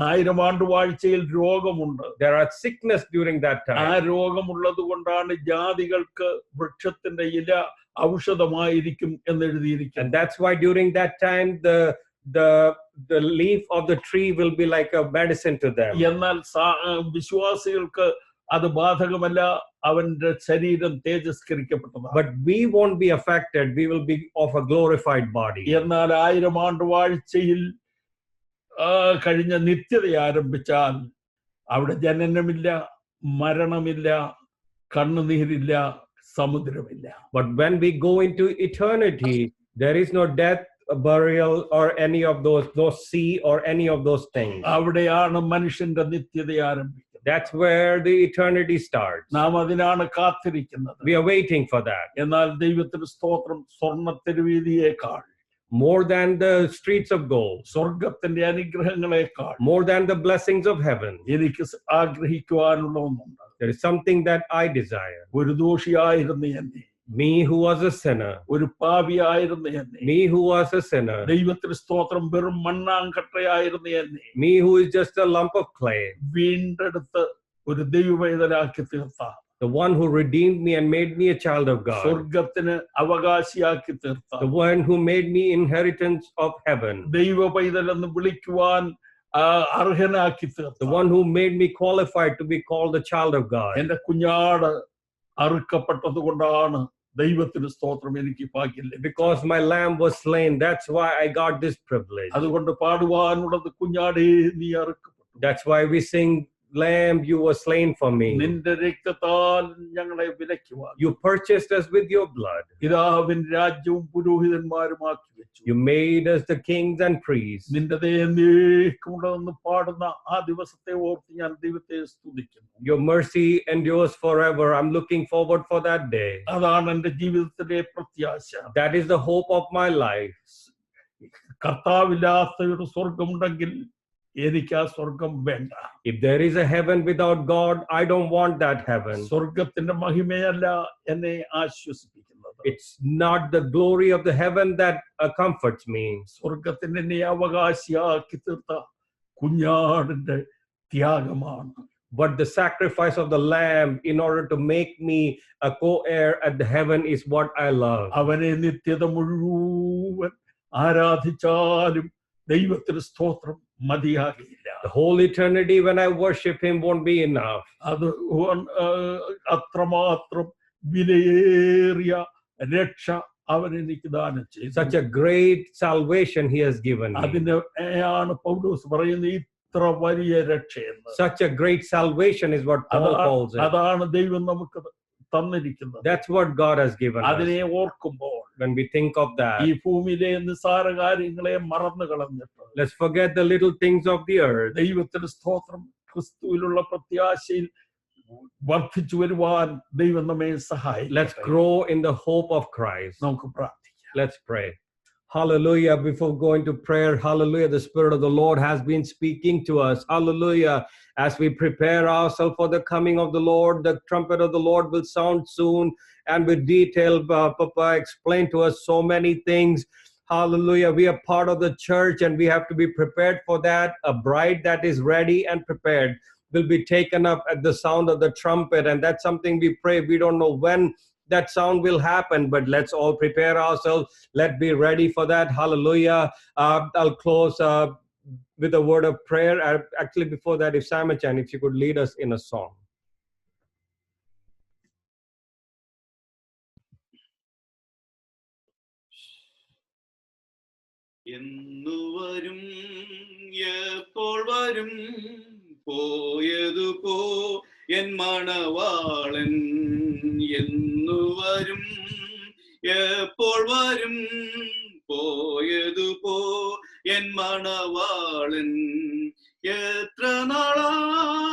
1000 ആണ്ട് വാഴ്ചയിൽ രോഗമുണ്ട്. There are sickness during that ആ time. രോഗമുള്ളത് കൊണ്ടാണ് ജാതികൾക്ക് വൃക്ഷത്തിന്റെ ഇല ഔഷധമായിരിക്കും എന്ന് എഴുതിയിരിക്കും. And that's why during that time, the leaf of the tree will be like a medicine to them. എന്നാൽ വിശ്വാസികൾക്ക് അത് ബാധകമല്ല. അവന്റെ ശരീരം തേജസ്കരിക്കപ്പെട്ടതാണ്. But we won't be affected. We will be of a glorified body. എന്നാൽ 1000 ആണ്ട് വാഴ്ചയിൽ കഴിഞ്ഞ നിത്യത ആരംഭിച്ചാൽ അവിടെ ജനനമില്ല, മരണമില്ല, കണ്ണുനീരില്ല, സമുദ്രമില്ല. But when we go into eternity, there is no death, burial, or any of those, no sea or any of those things. അവിടെയാണ് മനുഷ്യന്റെ നിത്യത ആരംഭിക്കുന്നത്. That's where the eternity starts. നാം അതിനാണ് കാത്തിരിക്കുന്നത്. We are waiting for that. എന്നാൽ ദൈവത്തിന് സ്തോത്രം, സ്വർണ്ണത്തെരുവീതിയേക്കാൾ, More than the streets of gold, സ്വർഗത്തിന്റെ അനുഗ്രഹങ്ങളെക്കാൾ, more than the blessings of heaven, എനിക്ക് ആഗ്രഹിക്കുവാനുള്ള ഒന്നുണ്ട്. there is something that I desire. ഒരു ദോഷിയായിരുന്ന എന്നെ, Me who was a sinner, ഒരു പാപിയായിരുന്ന എന്നെ, me who was a sinner, ദൈവത്തിന് സ്തോത്രം, വെറും മണ്ണാങ്കട്ടയായിരുന്ന എന്നെ, me who is just a lump of clay, വീണ്ടെടുത്ത് ഒരു ദൈവവേദനാക്കി തീർത്ത, the one who redeemed me and made me a child of God, സ്വർഗത്തിന് അവകാശിയാക്കി തീർത്ത, the one who made me inheritance of heaven, ദൈവ പൈതലെന്ന് വിളിക്കുവാൻ അർഹനാക്കി തീർത്ത, the one who made me qualified to be called the child of God. എന്റെ കുഞ്ഞാട് അറുക്കപ്പെട്ടത് കൊണ്ടാണ് ദൈവത്തിന് സ്തോത്രം എനിക്ക് ഭാഗ്യം ലഭിച്ചത്. Because my lamb was slain, that's why I got this privilege. അതുകൊണ്ട് പാടുവാനുള്ളത്, കുഞ്ഞാടേ നീ അറുക്കപ്പെട്ടു. That's why we sing, Lamb, you were slain for me. നിന്റെ രക്തത്താൽ ഞങ്ങളെ വിലക്കുവാൻ You purchased us with your blood. പിതാവിൻ രാജ്യവും പുരോഹിതന്മാരുമാക്കി വെച്ചു. You made us the kings and priests. നിന്റെ ദയനീക്കമുള്ളതെന്ന് പാടുന്ന ആ ദിവസത്തെ ഓർത്ത് ഞാൻ ദൈവത്തെ സ്തുതിക്കുന്നു. Your mercy endures forever. I'm looking forward for that day. അതാണ് എന്റെ ജീവിതത്തിലെ പ്രത്യാശ. That is the hope of my life. കർത്താവില്ലാത്ത ഒരു സ്വർഗമുണ്ടെങ്കിൽ എനിക്ക് ആ സ്വർഗം വേണ്ട. If there is a heaven without God, I don't want that heaven. സ്വർഗത്തിന്റെ മഹിമയല്ല എന്നെ ആശ്വസിപ്പിക്കുന്നത്. It's not the glory of the heaven that comforts me. സ്വർഗത്തിന് എന്നെ അവകാശിയാക്കി തീർത്ത കുഞ്ഞാടിന്റെ ത്യാഗമാണ്. But the sacrifice of the lamb in order to make me a co-heir at the heaven is what I love. അവനെ നിത്യത മുഴുവൻ ആരാധിച്ചാലും ദൈവത്തിന് സ്തോത്രം മതിയാകില്ല. The whole eternity when I worship him won't be enough. അത് അത്രമാത്രം വിലയേറിയ രക്ഷ അവൻ എനിക്ക് ദാനം ചെയ്തു. Such a great salvation he has given me. അതിനെയാണ് പൗലോസ് പറയുന്നത് ഇത്ര വലിയ രക്ഷയെന്ന്. Such a great salvation is what Paul calls it. അതാണ് ദൈവം നമുക്ക് തന്നിരിക്കുന്നത്. That's what God has given us. അതിനെ ഓർക്കുമ്പോൾ, When we think of that, ഈ ഭൂമിയിലെ നിസ്സാര കാര്യങ്ങളെ മറന്നു കളഞ്ഞിട്ട്, let's forget the little things of the earth. ദൈവത്തിന് സ്തോത്രം, ക്രിസ്തുവിലുള്ള പ്രത്യാശയിൽ വർദ്ധിച്ചു വരുവാൻ ദൈവം നമ്മെ സഹായിക്കട്ടെ. Let's grow in the hope of Christ. നമുക്ക് പ്രാർത്ഥിക്കാം. Let's pray. Hallelujah. Before going to prayer, hallelujah, the Spirit of the Lord has been speaking to us. Hallelujah. As we prepare ourselves for the coming of the Lord, the trumpet of the Lord will sound soon. And with detail, Papa explained to us so many things. Hallelujah. We are part of the church and we have to be prepared for that. A bride that is ready and prepared will be taken up at the sound of the trumpet. And that's something we pray. We don't know when that sound will happen, but let's all prepare ourselves. Let's be ready for that. Hallelujah. I'll close with a word of prayer. Actually, before that, if Samachan, if you could lead us in a song. എന്നുവരും എപ്പോൾ വരും പോയതുപോ N മണവാളൻ എന്നുവരും എപ്പോൾ വരും പോയതുപോ N മണവാളൻ എത്ര നാളായി